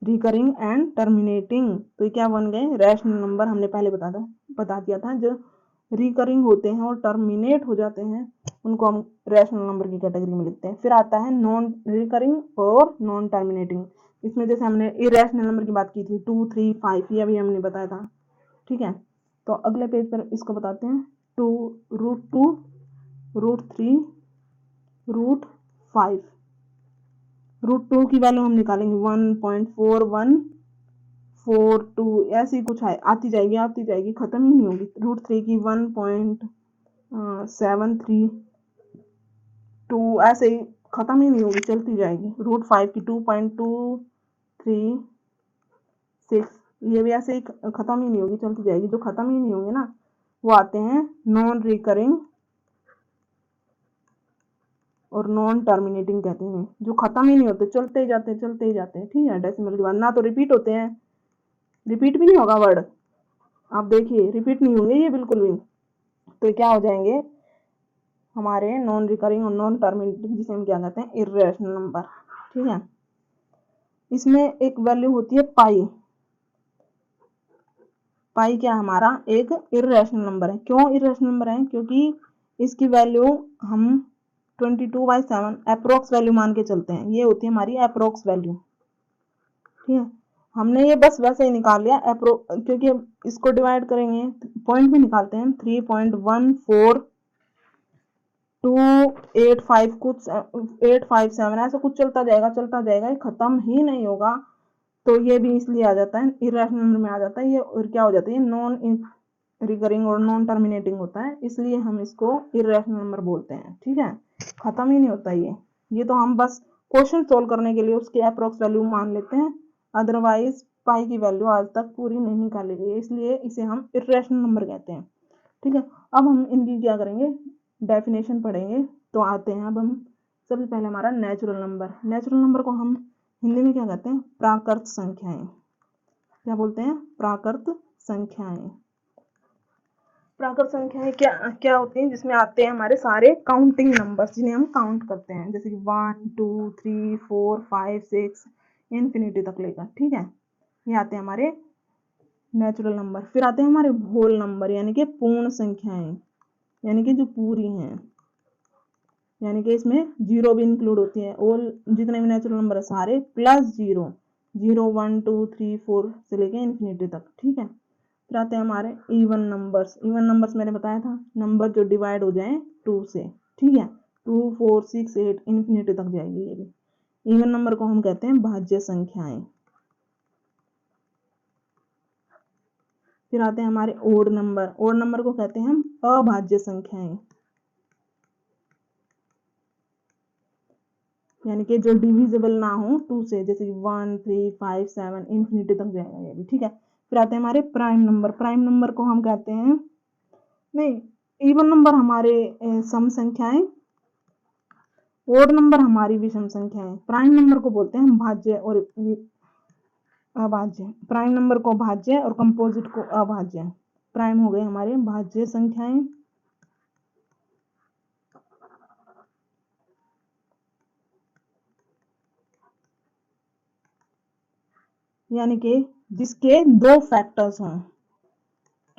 रिकरिंग एंड टर्मिनेटिंग। तो ये क्या बन गए, रैशनल नंबर। हमने पहले बता दिया था, जो रिकरिंग होते हैं और टर्मिनेट हो जाते हैं उनको हम रैशनल नंबर की कैटेगरी में लिखते हैं। फिर आता है नॉन रिकरिंग और नॉन टर्मिनेटिंग। इसमें जैसे हमने इरेशनल नंबर की बात की थी 2, 3, 5, ये अभी हमने बताया था, ठीक है। तो अगले पेज पर इसको बताते हैं 2, √2, √3, √5। √2 की वैल्यू हम निकालेंगे 1.4142, ऐसी कुछ आती जाएगी, खत्म ही नहीं होगी। √3 की 1.732, ऐसे ही खत्म ही नहीं होगी, चलती जाएगी। √5 की 2.236, ये भी ऐसे ही खत्म ही नहीं होगी, चलती जाएगी। जो खत्म ही नहीं होंगे ना वो आते हैं नॉन रिकरिंग और नॉन टर्मिनेटिंग कहते हैं। जो खत्म ही नहीं होते, चलते ही जाते हैं, ठीक है। डेसिमल के बाद ना तो रिपीट होते हैं, रिपीट भी नहीं होगा वर्ड, आप देखिए रिपीट नहीं होंगे ये बिल्कुल भी। तो क्या हो जाएंगे हमारे नॉन रिकरिंग और नॉन टर्मिनेटिंग, जिसे हम क्या कहते हैं इर्रेशनल नंबर, ठीक है। इसमें एक वैल्यू होती है पाई। पाई क्या हमारा एक इर्रेशनल नंबर है। क्यों इर्रेशनल नंबर है? क्योंकि इसकी वैल्यू हम 22/7 अप्रोक्स वैल्यू मान के चलते हैं। ये होती है हमारी अप्रोक्स वैल्यू, ठीक है। हमने ये बस वैसे ही निकाल लिया क्योंकि इसको डिवाइड करेंगे पॉइंट में निकालते हैं 3.14285 कुछ 857 ऐसा कुछ चलता जाएगा, खत्म ही नहीं होगा। तो ये भी इसलिए आ जाता है इरेशनल नंबर में आ जाता है ये, और क्या हो जाता है नॉन रिकरिंग और नॉन टर्मिनेटिंग होता है, इसलिए हम इसको इरेशनल नंबर बोलते हैं, ठीक है। खत्म ही नहीं होता ये तो हम बस क्वेश्चन सोल्व करने के लिए उसकी अप्रोक्स वैल्यू मान लेते हैं, अदरवाइज पाई की वैल्यू आज तक पूरी नहीं निकाली गई, इसलिए इसे हम इरेशनल नंबर कहते हैं, ठीक है। अब हम इनकी क्या करेंगे डेफिनेशन पढ़ेंगे। तो आते हैं अब हम सबसे पहले हमारा नेचुरल नंबर को हम हिंदी में क्या कहते हैं प्राकृत संख्याएं। क्या बोलते हैं प्राकृत संख्याएं। प्राकृत संख्याएं क्या होती हैं? जिसमें आते हैं हमारे सारे काउंटिंग नंबर्स, जिन्हें हम काउंट करते हैं, जैसे कि 1, 2, 3, 4, 5, 6 इन्फिनिटी तक लेकर, ठीक है। ये आते हैं हमारे नेचुरल नंबर। फिर आते हैं हमारे होल नंबर, यानी कि पूर्ण संख्याएं, यानी कि जो पूरी हैं, यानी कि इसमें जीरो भी इंक्लूड होती है। ऑल जितने भी नेचुरल नंबर है सारे प्लस जीरो, 0, 1, 2, 3, 4 से लेके इन्फिनिटी तक, ठीक है। फिर आते हैं हमारे इवन नंबर्स मैंने बताया था, नंबर जो डिवाइड हो जाए 2 से, ठीक है। 2, 4, 6, 8 इन्फिनिटी तक जाएगी ये भी। इवन नंबर को हम कहते हैं भाज्य संख्याएं। फिर आते हैं हमारे ओड नंबर को कहते हैं हम अभाज्य संख्याएं, यानी कि जो डिविजिबल ना हो 2 से, जैसे 1, 3, 5, 7 इन्फिनिटी तक जाएगा ये भी, ठीक है। फिर आते हैं हमारे प्राइम नंबर को हम कहते हैं नहीं, इवन नंबर हमारे सम संख्याएं, ओड नंबर हमारी विषम संख्याएं। प्राइम नंबर को बोलते हैं हम भाज्य और अभाज्य। प्राइम नंबर को भाज्य और कंपोजिट को अभाज्य। प्राइम हो गए हमारे भाज्य संख्याएं, यानी कि जिसके 2 फैक्टर्स हों।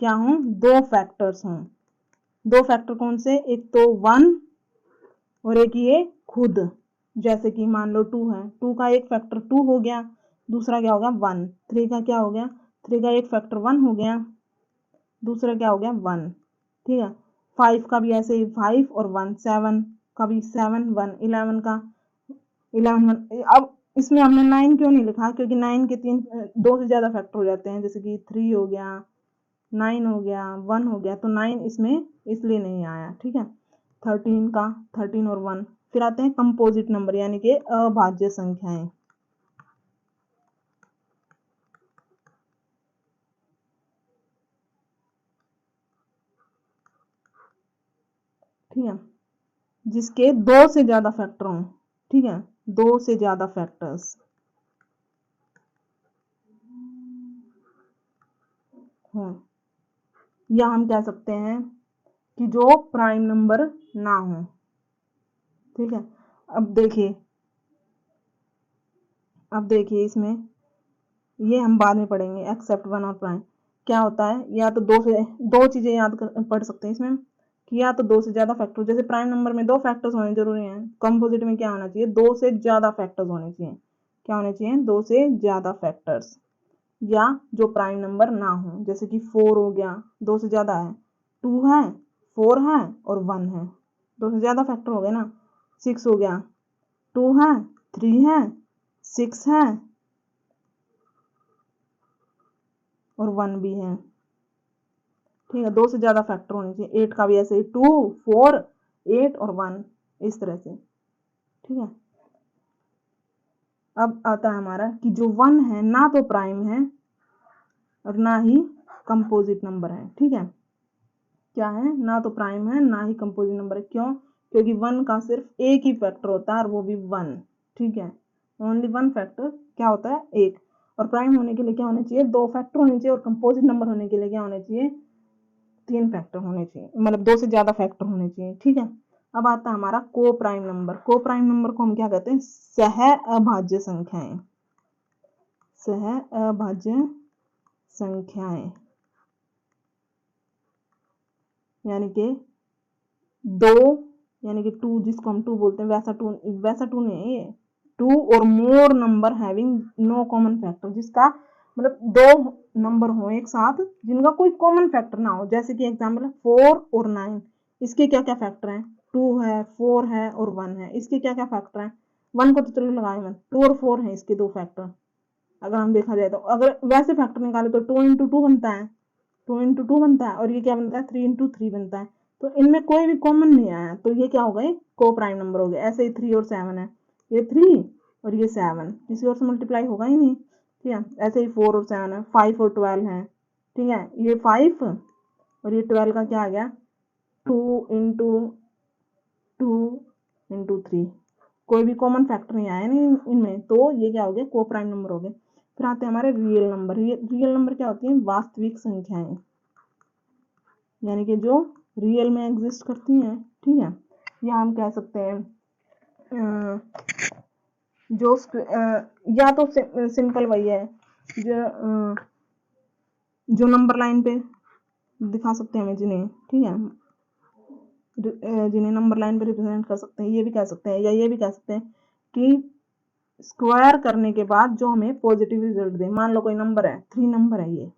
क्या हों? 2 फैक्टर्स हों। 2 फैक्टर कौन से? एक तो 1 और एक ये खुद। जैसे कि मान लो 2 है, 2 का एक फैक्टर 2 हो गया, दूसरा क्या हो गया 1। 3 का क्या हो गया? 3 का एक फैक्टर 1 हो गया, दूसरा क्या हो गया 1, ठीक है। 5 का भी ऐसे ही 5 और 1, 7 का भी 7, 1, 11 का 11, 1। अब इसमें हमने 9 क्यों नहीं लिखा? क्योंकि 9 के 2 से ज्यादा फैक्टर हो जाते हैं, जैसे कि 3 हो गया, 9 हो गया, 1 हो गया, तो 9 इसमें इसलिए नहीं आया, ठीक है। 13 का 13 और 1। फिर आते हैं कंपोजिट नंबर, यानी कि अभाज्य संख्याएं। ठीक है, जिसके 2 से ज्यादा फैक्टर हों, ठीक है, 2 से ज्यादा फैक्टर्स हों, या हम कह सकते हैं कि जो प्राइम नंबर ना हो, ठीक है। अब देखिए इसमें ये हम बाद में पढ़ेंगे एक्सेप्ट 1 और प्राइम। क्या होता है, या तो दो चीजें पढ़ सकते हैं इसमें कि या तो दो से ज्यादा फैक्टर, जैसे प्राइम नंबर में दो फैक्टर्स होने जरूरी हैं, कंपोजिट में क्या होना चाहिए, दो से ज्यादा फैक्टर्स होने चाहिए। क्या होने चाहिए, दो से ज्यादा फैक्टर्स, या जो प्राइम नंबर ना हो, जैसे कि 4 हो गया, दो से ज्यादा है, 2 है, 4 है और 1 है, दो से ज्यादा फैक्टर हो गए ना। 6 हो गया, 2 है, 3 है, 6 है और 1 भी है। ठीक है, दो से ज्यादा फैक्टर होने चाहिए। 8 का भी ऐसे ही, 2, 4, 8 और 1, इस तरह से। ठीक है, अब आता है हमारा कि जो 1 है ना तो प्राइम है और ना ही कंपोजिट नंबर है। ठीक है, क्या है, ना तो प्राइम है ना ही कंपोजिट नंबर है। क्यों, क्योंकि 1 का सिर्फ एक ही फैक्टर होता है और वो भी 1। ठीक है, ओनली 1 फैक्टर क्या होता है, एक। और प्राइम होने के लिए क्या होने चाहिए, 2 फैक्टर होने चाहिए, और कंपोजिट नंबर होने के लिए क्या होने चाहिए, 3 फैक्टर होने चाहिए, मतलब 2 से ज्यादा फैक्टर होने चाहिए। ठीक है, अब आता है हमारा को प्राइम नंबर। को प्राइम नंबर को हम क्या कहते हैं, सह अभाज्य संख्याएं। सह अभाज्य संख्याएं यानी कि दो, यानी कि 2, जिसको हम 2 बोलते हैं, वैसा टू नहीं है ये। 2 और more number having no common factor, जिसका मतलब दो नंबर हो एक साथ जिनका कोई कॉमन फैक्टर ना हो। जैसे कि एग्जाम्पल है 4 और 9, इसके क्या क्या फैक्टर हैं, 2 है, 4 है और 1 है। इसके क्या क्या फैक्टर हैं, 1 को तो चलो लगाए मत, 2 और 4 है इसके दो फैक्टर। अगर हम देखा जाए तो अगर वैसे फैक्टर निकाले तो 2 इंटू 2 बनता है, 2 इंटू 2 बनता है, और ये क्या बनता है, 3 इंटू 3 बनता है। तो इनमें कोई भी कॉमन नहीं आया, तो ये क्या हो गए, को प्राइम नंबर हो गए। ऐसे ही 3 और 7 है, ये 3 और ये 7 किसी और से मल्टीप्लाई होगा ही नहीं। ठीक है, ऐसे ही 4 और 7 है, 5 और 12 है। ठीक है, ये 5 और ये 12 का क्या आ गया, 2 इंटू 2 इंटू 3, कोई भी कॉमन फैक्टर नहीं आया नहीं इनमें, तो ये क्या हो गया, को प्राइम नंबर हो गए। फिर आते हैं हमारे रियल नंबर। रियल नंबर क्या होती है, वास्तविक संख्याएं, यानी कि जो रियल में एग्जिस्ट करती हैं। ठीक है, या हम कह सकते हैं जो या तो सिंपल वही है जो नंबर लाइन पे दिखा सकते हैं हमें जिन्हें। ठीक है, जिन्हें नंबर लाइन पे रिप्रेजेंट कर सकते हैं, ये भी कह सकते हैं, या ये भी कह सकते हैं कि स्क्वायर करने के बाद जो हमें पॉजिटिव रिजल्ट दे। मान लो कोई नंबर है, 3 नंबर है ये,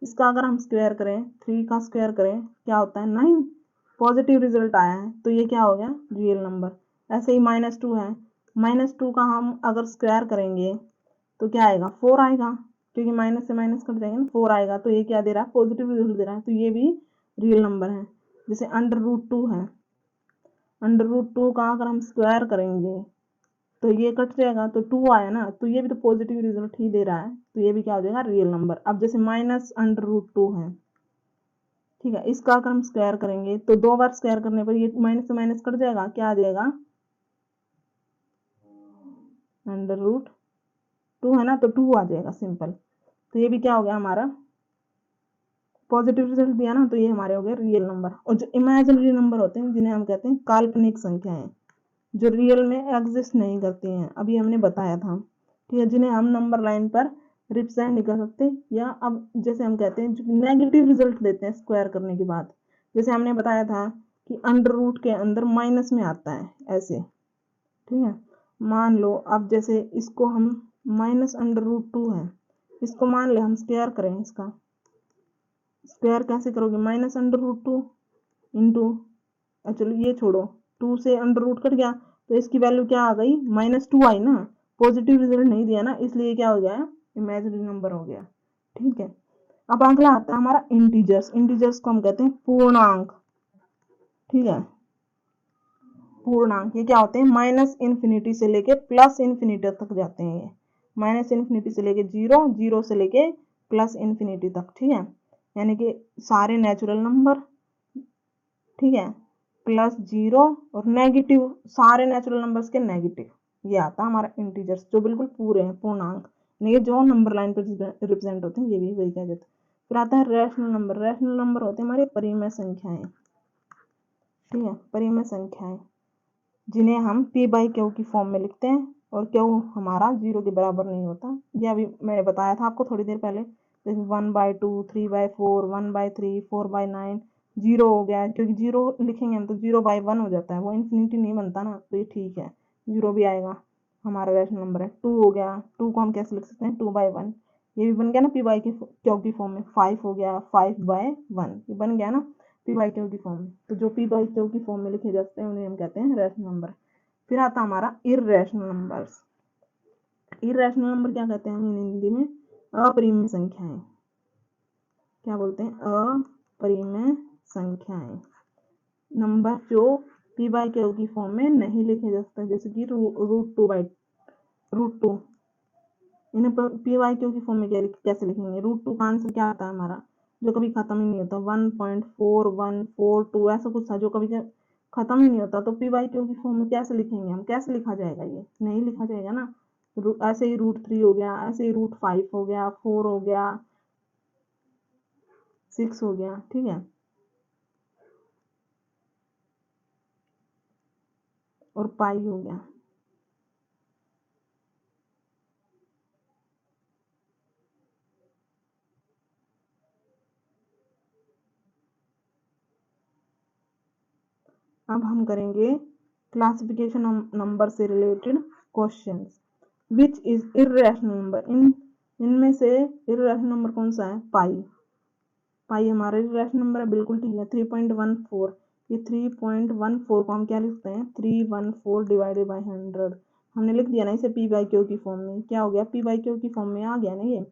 इसका अगर हम स्क्वायर करें, 3 का स्क्वायर करें, क्या होता है, 9, पॉजिटिव रिजल्ट आया है, तो ये क्या हो गया, रियल नंबर। ऐसे ही -2 है, -2 का हम अगर स्क्वायर करेंगे तो क्या आएगा, 4 आएगा, क्योंकि माइनस से माइनस कट जाएंगे ना, 4 आएगा, तो ये क्या दे रहा है, पॉजिटिव रिजल्ट दे रहा है, तो ये भी रियल नंबर है। जैसे √2 है, √2 का अगर हम स्क्वायर करेंगे तो ये कट जाएगा, तो 2 आया ना, तो ये भी तो पॉजिटिव रिजल्ट ही दे रहा है, तो ये भी क्या हो जाएगा, रियल नंबर। अब जैसे -√2 है, ठीक है, इसका अगर हम स्क्वायर करेंगे तो 2 बार स्क्वायर करने पर ये माइनस से माइनस कट जाएगा, क्या आ जाएगा, √2 है ना, तो 2 आ जाएगा सिंपल। तो ये भी क्या हो गया हमारा, पॉजिटिव रिजल्ट दिया ना, तो ये हमारे हो गए रियल नंबर। और जो इमेजिनरी नंबर होते हैं जिन्हें हम कहते हैं काल्पनिक संख्याएं, जो रियल में एग्जिस्ट नहीं करती हैं, अभी हमने बताया था। ठीक है, जिन्हें हम नंबर लाइन पर रिप्रेजेंट नहीं कर सकते, या अब जैसे हम कहते हैं जो नेगेटिव रिजल्ट देते हैं स्क्वायर करने के बाद, जैसे हमने बताया था कि √ के अंदर माइनस में आता है ऐसे। ठीक है, मान लो अब जैसे इसको हम -√2 है, इसको मान ले हम स्क्वायर करें, इसका स्क्वायर कैसे करोगे, -√2 इंटू, चलो ये छोड़ो, 2 से √ कट गया, तो इसकी वैल्यू क्या आ गई, -2 आई ना, पॉजिटिव रिजल्ट नहीं दिया ना, इसलिए क्या हो गया, इमेजिनरी नंबर हो गया। ठीक है, अब अगला आता है हमारा इंटीजर्स। इंटीजर्स को हम कहते हैं पूर्णांक। ठीक है, पूर्णांक ये क्या होते हैं, -∞ से लेके +∞ तक जाते हैं ये, -∞ से लेके 0, 0 से लेके +∞ तक। ठीक है, यानी कि सारे नेचुरल नंबर, ठीक है, +0 और नेगेटिव, सारे नेचुरल नंबर्स के नेगेटिव, ये आता है हमारा इंटीजर्स, जो बिल्कुल पूरे हैं, पूर्णांक, नहीं जो नंबर लाइन पर रिप्रेजेंट होते हैं, ये भी वही कह देते हैं। फिर आता है रैशनल नंबर। रैशनल नंबर होते हैं हमारे परिमेय संख्याएं। ठीक है, परिमेय संख्याएं जिन्हें हम p/q की फॉर्म में लिखते हैं, और q हमारा 0 के बराबर नहीं होता। यह अभी मैंने बताया था आपको थोड़ी देर पहले। जैसे 1/2, 3/4, 1/3, 4/9, 0 हो गया, क्योंकि 0 लिखेंगे हम तो 0/1 हो जाता है, वो इन्फिनिटी नहीं बनता ना, तो ये ठीक है, 0 भी आएगा, हमारा रैशनल नंबर है। 2 हो गया, 2 को हम कैसे लिख सकते हैं, 2/1, ये भी बन गया ना पी बाई क्यू की फॉर्म में। 5 हो गया, 5/1, ये बन गया ना पी बाई क्यू की फॉर्म में। तो जो पी बाई क्यू की फॉर्म में लिखे जाते हैं उन्हें हम कहते हैं रैशनल नंबर। फिर आता हमारा इर्रेशनल नंबर्स। इर्रेशनल नंबर क्या कहते हैं हम हिंदी में, अपरिमेय संख्याएं। क्या बोलते हैं, अपरिमेय संख्याएं, नंबर जो पी बाई क्यू की फॉर्म में नहीं लिखे जा सकते, जैसे कि √2 इन्हें पी बाई क्यू की फॉर्म में कैसे लिखेंगे। √2 का आंसर क्या आता है हमारा, जो कभी खत्म ही नहीं होता, 1.4142 ऐसा कुछ था जो कभी खत्म ही नहीं होता। तो पी बाई क्यू की फॉर्म में कैसे लिखेंगे हम, कैसे लिखा जाएगा, ये नहीं लिखा जाएगा ना। ऐसे ही √3 हो गया, ऐसे ही √5 हो गया, 4 हो गया, 6 हो गया, ठीक है, और पाई हो गया। अब हम करेंगे क्लासिफिकेशन नंबर से related questions. Which is irrational number, इनमें से इर्रेशनल नंबर कौन सा है, पाई हमारा इर्रेशनल नंबर है, बिल्कुल ठीक है। 3.14, ये 3.14 को हम क्या लिखते हैं, 314 डिवाइडेड बाई 100, हमने लिख दिया ना इसे पी बाई क्यू की फॉर्म में। क्या हो गया, पी बाई क्यू की फॉर्म में आ गया ना ये,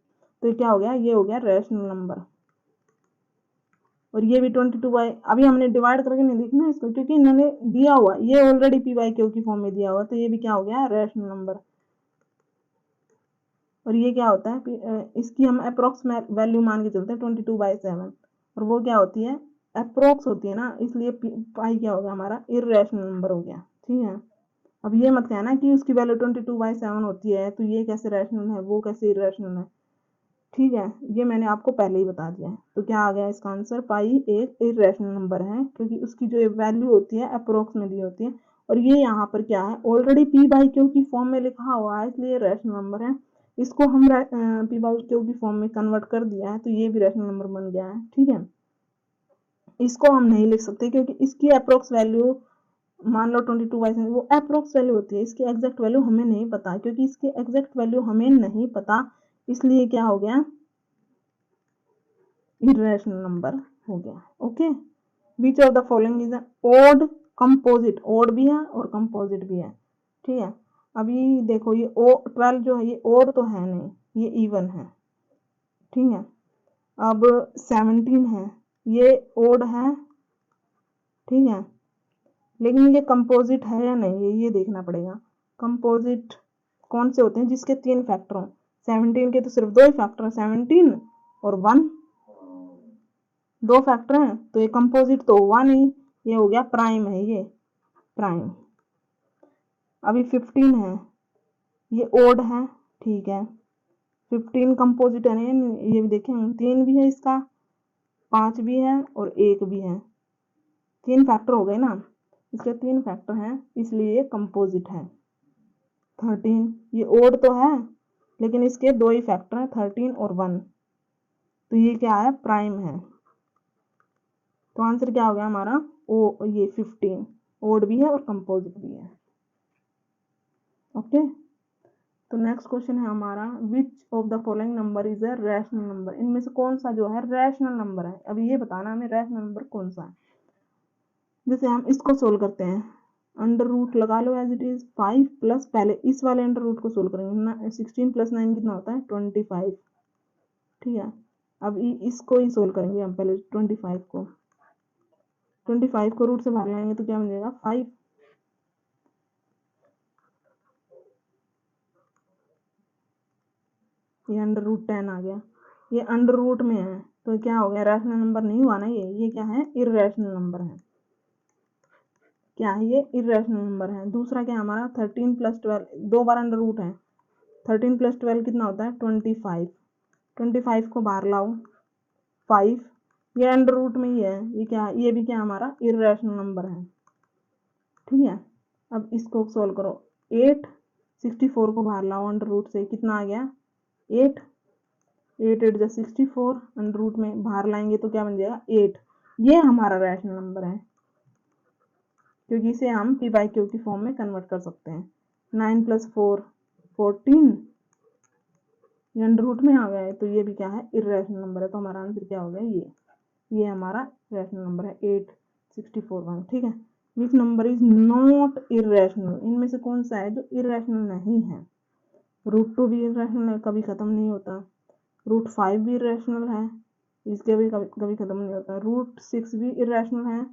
तो ये क्या हो गया, ये हो गया रैशनल नंबर। और ये भी 22 बाई, अभी हमने डिवाइड करके नहीं देखना इसको, क्योंकि इन्होंने दिया हुआ, ये ऑलरेडी पी बाई क्यू की फॉर्म में दिया हुआ, तो ये भी क्या हो गया, रैशनल नंबर। और ये क्या होता है, इसकी हम अप्रोक्स वैल्यू मान के चलते हैं 22/7, और वो क्या होती है, अप्रोक्स होती है ना, इसलिए पाई क्या हो गया हमारा, इर्रेशनल नंबर हो गया, ठीक है। अब ये मत कहना कि उसकी वैल्यू 22/7 होती है, तो ये कैसे रैशनल है, वो कैसे इर्रेशनल है, ठीक है, ये मैंने आपको पहले ही बता दिया है। तो क्या आ गया इसका आंसर, पाई एक इर्रेशनल नंबर है, क्योंकि उसकी जो वैल्यू होती है अप्रोक्स में दी होती है, और ये यहाँ पर क्या है, ऑलरेडी पी बाई क्यू की फॉर्म में लिखा हुआ है, इसलिए रैशनल नंबर है। इसको हम पी बाई क्यू की फॉर्म में कन्वर्ट कर दिया है, तो ये भी रैशनल नंबर बन गया है, ठीक है। इसको हम नहीं लिख सकते, क्योंकि इसकी अप्रोक्स वैल्यू मान लो 22/7, वो अप्रोक्स वैल्यू होती है, इसकी एग्जैक्ट वैल्यू हमें नहीं पता, क्योंकि इसकी एग्जैक्ट वैल्यू हमें नहीं पता, इसलिए क्या हो गया, इर्रेशनल नंबर हो गया, okay. Which of the following is odd composite, odd भी है और कंपोजिट भी है, ठीक है। अभी देखो ये 12 जो है ये ओड तो है नहीं, ये इवन है, ठीक है। अब 17 है, ये ओड है, ठीक है, लेकिन ये कंपोजिट है या नहीं, ये देखना पड़ेगा। कंपोजिट कौन से होते हैं, जिसके 3 फैक्टर हो। 17 के तो सिर्फ 2 ही फैक्टर हैं, 17 और 1, 2 फैक्टर हैं, तो ये कंपोजिट तो 1 ही, ये हो गया प्राइम है, ये प्राइम। अभी 15 है, ये ओड है, ठीक है, 15 कंपोजिट है, ये भी देखें, 3 भी है इसका, 5 भी है और 1 भी है, 3 फैक्टर हो गए ना, इसके 3 फैक्टर हैं, इसलिए ये कंपोजिट है। 13, ये ओड तो है, लेकिन इसके 2 ही फैक्टर हैं, 13 और 1, तो ये क्या है, प्राइम है। तो आंसर क्या हो गया हमारा, ये 15 ओड भी है और कंपोजिट भी है, ओके। तो नेक्स्ट क्वेश्चन है हमारा, विच of the following number is a rational number, इनमें से कौन सा जो है रैशनल नंबर है। अभी ये बताना हमें रैशनल नंबर कौन सा है। जैसे हम इसको सोल्व करते हैं, अंडर रूट लगा लो एज इट इज, 5 प्लस, पहले इस वाले अंडर रूट को सोल्व करेंगे, 16 + 9 कितना होता है, 25, ठीक है। अब इसको ही सोल्व करेंगे हम, पहले 25 को रूट से बाहर लाएंगे तो क्या बन जाएगा, 5, ये अंडर रूट 10 आ गया, ये अंडर रूट में है, तो क्या हो गया, रैशनल नंबर नहीं हुआ ना, ये क्या है, इर्रेशनल नंबर है, क्या है ये, इर्रेशनल नंबर है। दूसरा क्या हमारा, 13 + 12, 2 बार अंडर रूट है, 13 + 12 कितना होता है, 25, 25 को बाहर लाओ, 5, ये अंडर रूट में ही है, ये क्या, ये भी क्या हमारा इर्रेशनल नंबर है, ठीक है। अब इसको सोल्व करो, 8, 64 को बाहर लाओ अंडर रूट से, कितना आ गया, 8, 8 8 जा 64, अंडर रूट में बाहर लाएंगे तो क्या बन जाएगा 8। ये हमारा रैशनल नंबर है, क्योंकि इसे हम पी बाई क्यू की फॉर्म में कन्वर्ट कर सकते हैं। 9 + 4 14, ये अंडर रूट में आ गया है, तो ये भी क्या है इर्रेशनल नंबर है। तो हमारा आंसर क्या हो गया, ये हमारा रैशनल नंबर है 864 ठीक है। Which number is not irrational, इनमें से कौन सा है जो इर्रेशनल नहीं है। √2 भी इर्रेशनल है, कभी खत्म नहीं होता। √5 भी इर्रेशनल है, इसके भी कभी खत्म नहीं होता। √6 भी इर्रेशनल है,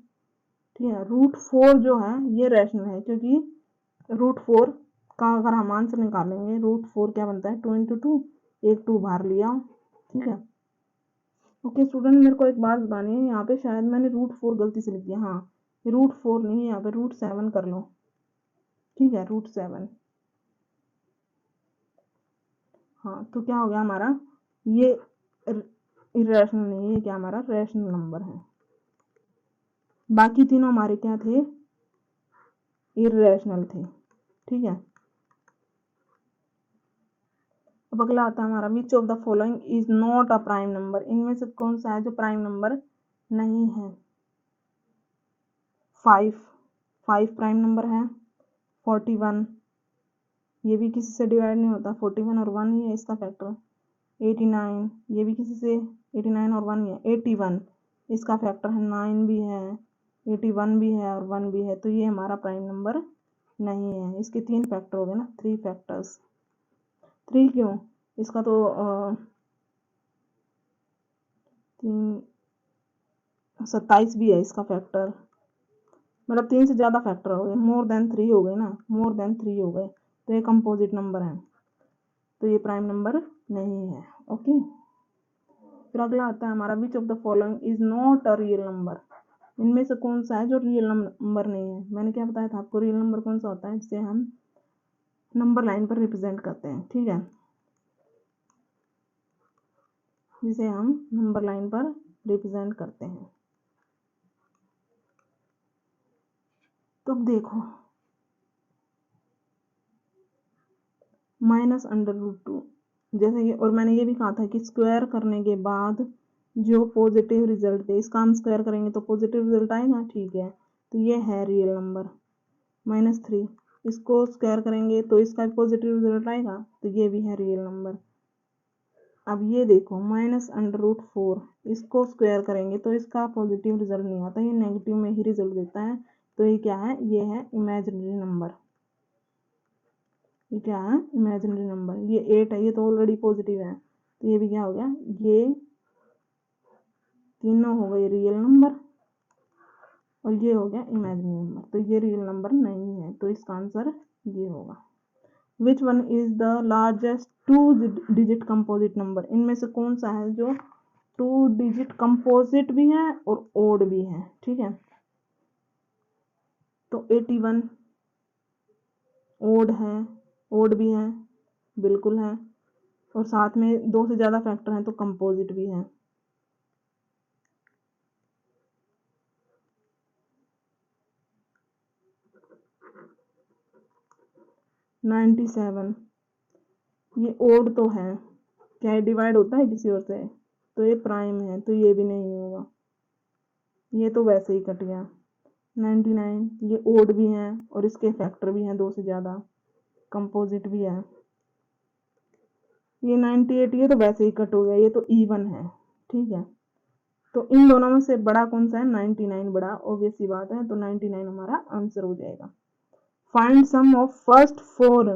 ठीक है। √4 जो है ये रैशनल है, क्योंकि √4 का अगर हम आंसर निकालेंगे, √4 क्या बनता है 2 × 2, एक 2 बाहर लिया, ठीक है। ओके स्टूडेंट, मेरे को एक बात बतानी है, यहाँ पे शायद मैंने √4 गलती से लिख दिया। हाँ, √4 नहीं है, यहाँ पे √7 कर लो, ठीक है, √7। हाँ, तो क्या हो गया हमारा, ये इरेशनल नहीं है, क्या हमारा रैशनल नंबर है। बाकी तीनों हमारे क्या थे, इरेशनल थे, ठीक है। अब अगला आता है हमारा, विच of the following is not a prime number, इनमें से कौन सा है जो प्राइम नंबर नहीं है। 5 प्राइम नंबर है। 41 ये भी किसी से डिवाइड नहीं होता, 41 और 1 ही है इसका फैक्टर। 89 ये भी किसी से, 89 और 1 ही है। 81 इसका फैक्टर है, 9 भी है, 81 भी है और 1 भी है, तो ये हमारा प्राइम नंबर नहीं है। इसके 3 फैक्टर हो गए ना, 3 फैक्टर्स। 3 क्यों, इसका तो 27 भी है इसका फैक्टर, मतलब 3 से ज़्यादा फैक्टर हो गए, मोर देन 3 हो गए ना, मोर देन 3 हो गए, तो ये कंपोजिट नंबर है, तो ये प्राइम नंबर नहीं है। ओके, फिर अगला आता है हमारा, विच of the following is not a real number, इनमें से कौन सा है जो रियल नंबर नहीं है। मैंने क्या बताया था आपको, रियल नंबर कौन सा होता है जिसे हम नंबर लाइन पर रिप्रेजेंट करते हैं, ठीक है, जिसे हम नंबर लाइन पर रिप्रेजेंट करते हैं। तो देखो, -√2 जैसे कि, और मैंने ये भी कहा था कि स्क्वायर करने के बाद जो पॉजिटिव रिजल्ट है, इसका हम स्क्वायर करेंगे तो पॉजिटिव रिजल्ट आएगा, ठीक है, तो ये है रियल नंबर। -3 इसको स्क्वायर करेंगे तो इसका पॉजिटिव रिजल्ट आएगा, तो ये भी है रियल नंबर। अब ये देखो, -√4 इसको स्क्वायर करेंगे तो इसका पॉजिटिव रिजल्ट नहीं आता, ये नेगेटिव में ही रिजल्ट देता है, तो ये क्या है, ये है इमेजिनरी नंबर। ये क्या है, इमेजिनरी नंबर। ये 8 है, ये तो ऑलरेडी पॉजिटिव है, तो ये भी क्या हो गया, ये तीनों हो गए रियल नंबर और ये हो गया इमेजिनरी नंबर, तो ये रियल नंबर नहीं है, तो इसका आंसर ये होगा। Which one is the largest 2 digit composite number, इनमें से कौन सा है जो 2 डिजिट कंपोजिट भी है और ओड भी है, ठीक है। तो 81 ओड है, ओड भी है, बिल्कुल है, और साथ में 2 से ज़्यादा फैक्टर हैं तो कंपोजिट भी है। 97 ये ओड तो है, क्या ये डिवाइड होता है किसी और से, तो ये प्राइम है, तो ये भी नहीं होगा, ये तो वैसे ही कट गया। 99 ये ओड भी है और इसके फैक्टर भी हैं 2 से ज़्यादा, कंपोजिट भी है। ये 98 ये तो वैसे ही कट हो गया, ये तो इवन है, ठीक है। तो इन दोनों में से बड़ा कौन सा है, 99 बड़ा, ऑब्वियस सी बात है, तो 99 हमारा आंसर हो जाएगा। Find sum of first 4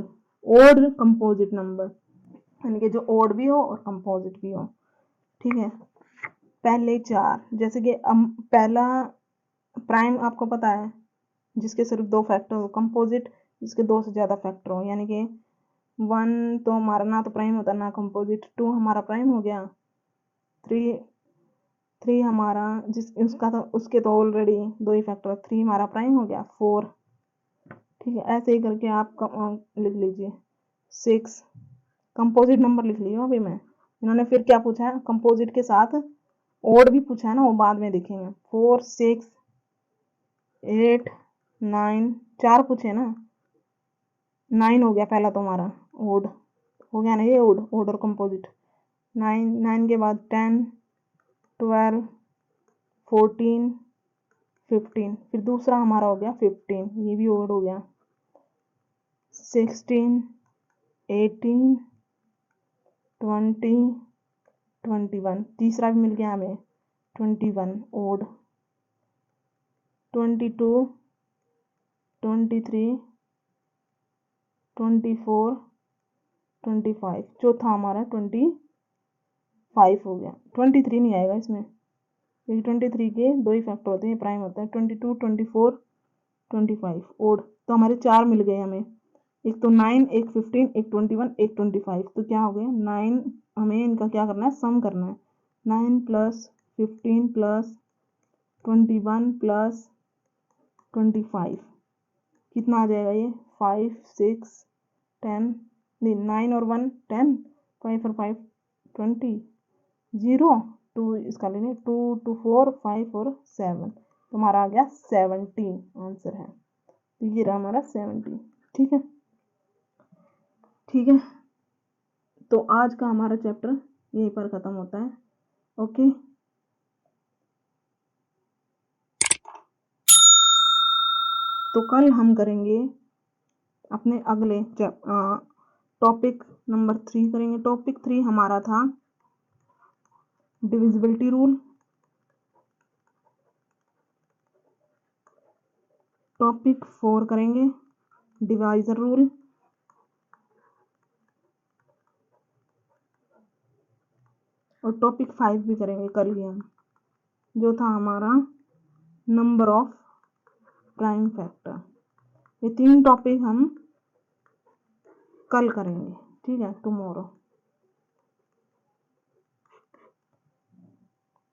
odd composite number, यानी कि जो ओड भी हो और कंपोजिट भी हो, ठीक है। पहले 4, जैसे कि पहला प्राइम आपको पता है जिसके सिर्फ 2 फैक्टर हो, कंपोजिट जिसके 2 से ज़्यादा फैक्टर हो, यानी कि 1 तो हमारा ना तो प्राइम होता ना कंपोजिट, 2 हमारा प्राइम हो गया, 3 हमारा जिस उसका तो उसके तो ऑलरेडी 2 ही फैक्टर, 3 हमारा प्राइम हो गया, 4, ठीक है। ऐसे ही करके आप लिख लीजिए 6, कंपोजिट नंबर लिख लियो अभी मैं। इन्होंने फिर क्या पूछा है, कंपोजिट के साथ ओड भी पूछा है ना, वो बाद में देखेंगे। 4 6 8 9 4 पूछे ना, 9 हो गया पहला तुम्हारा ओड हो गया ना, ये ओड और कंपोजिट। 9 के बाद 10, 12, 14, 15, फिर दूसरा हमारा हो गया 15, ये भी ओड हो गया। 16, 18, 20, 21, तीसरा भी मिल गया हमें 21 ओड। 22, 23, 24, 25, चौथा हमारा 25 हो गया। 23 नहीं आएगा इसमें, क्योंकि 23 के दो ही फैक्टर होते हैं, प्राइम होता है। 22, 24, 25 ओड। तो हमारे 4 मिल गए हमें, एक तो 9, एक 15, एक 21, एक 25। तो क्या हो गया 9, हमें इनका क्या करना है, सम करना है। 9 प्लस 15 प्लस 21 प्लस 25 कितना आ जाएगा ये 5, 6, 10, नहीं 9 और 1 10, 5 और 5 20, 0 2 इसका लेंगे 2 2 4 5 और 7, तो हमारा आ गया 17 आंसर है। तो ये रहा हमारा 17। ठीक है, ठीक है। तो आज का हमारा चैप्टर यहीं पर खत्म होता है। ओके, तो कल हम करेंगे अपने अगले टॉपिक नंबर 3 करेंगे। टॉपिक 3 हमारा था डिविजिबिलिटी रूल। टॉपिक 4 करेंगे डिवाइजर रूल। और टॉपिक 5 भी करेंगे कल ही हम, जो था हमारा नंबर ऑफ प्राइम फैक्टर। ये 3 टॉपिक हम कल करेंगे, ठीक है, tomorrow.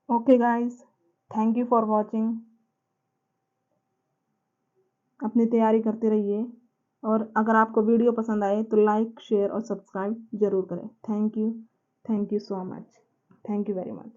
Okay guys, thank you for watching. अपनी तैयारी करते रहिए, और अगर आपको वीडियो पसंद आए तो लाइक, शेयर और सब्सक्राइब जरूर करें। Thank you so much, thank you very much.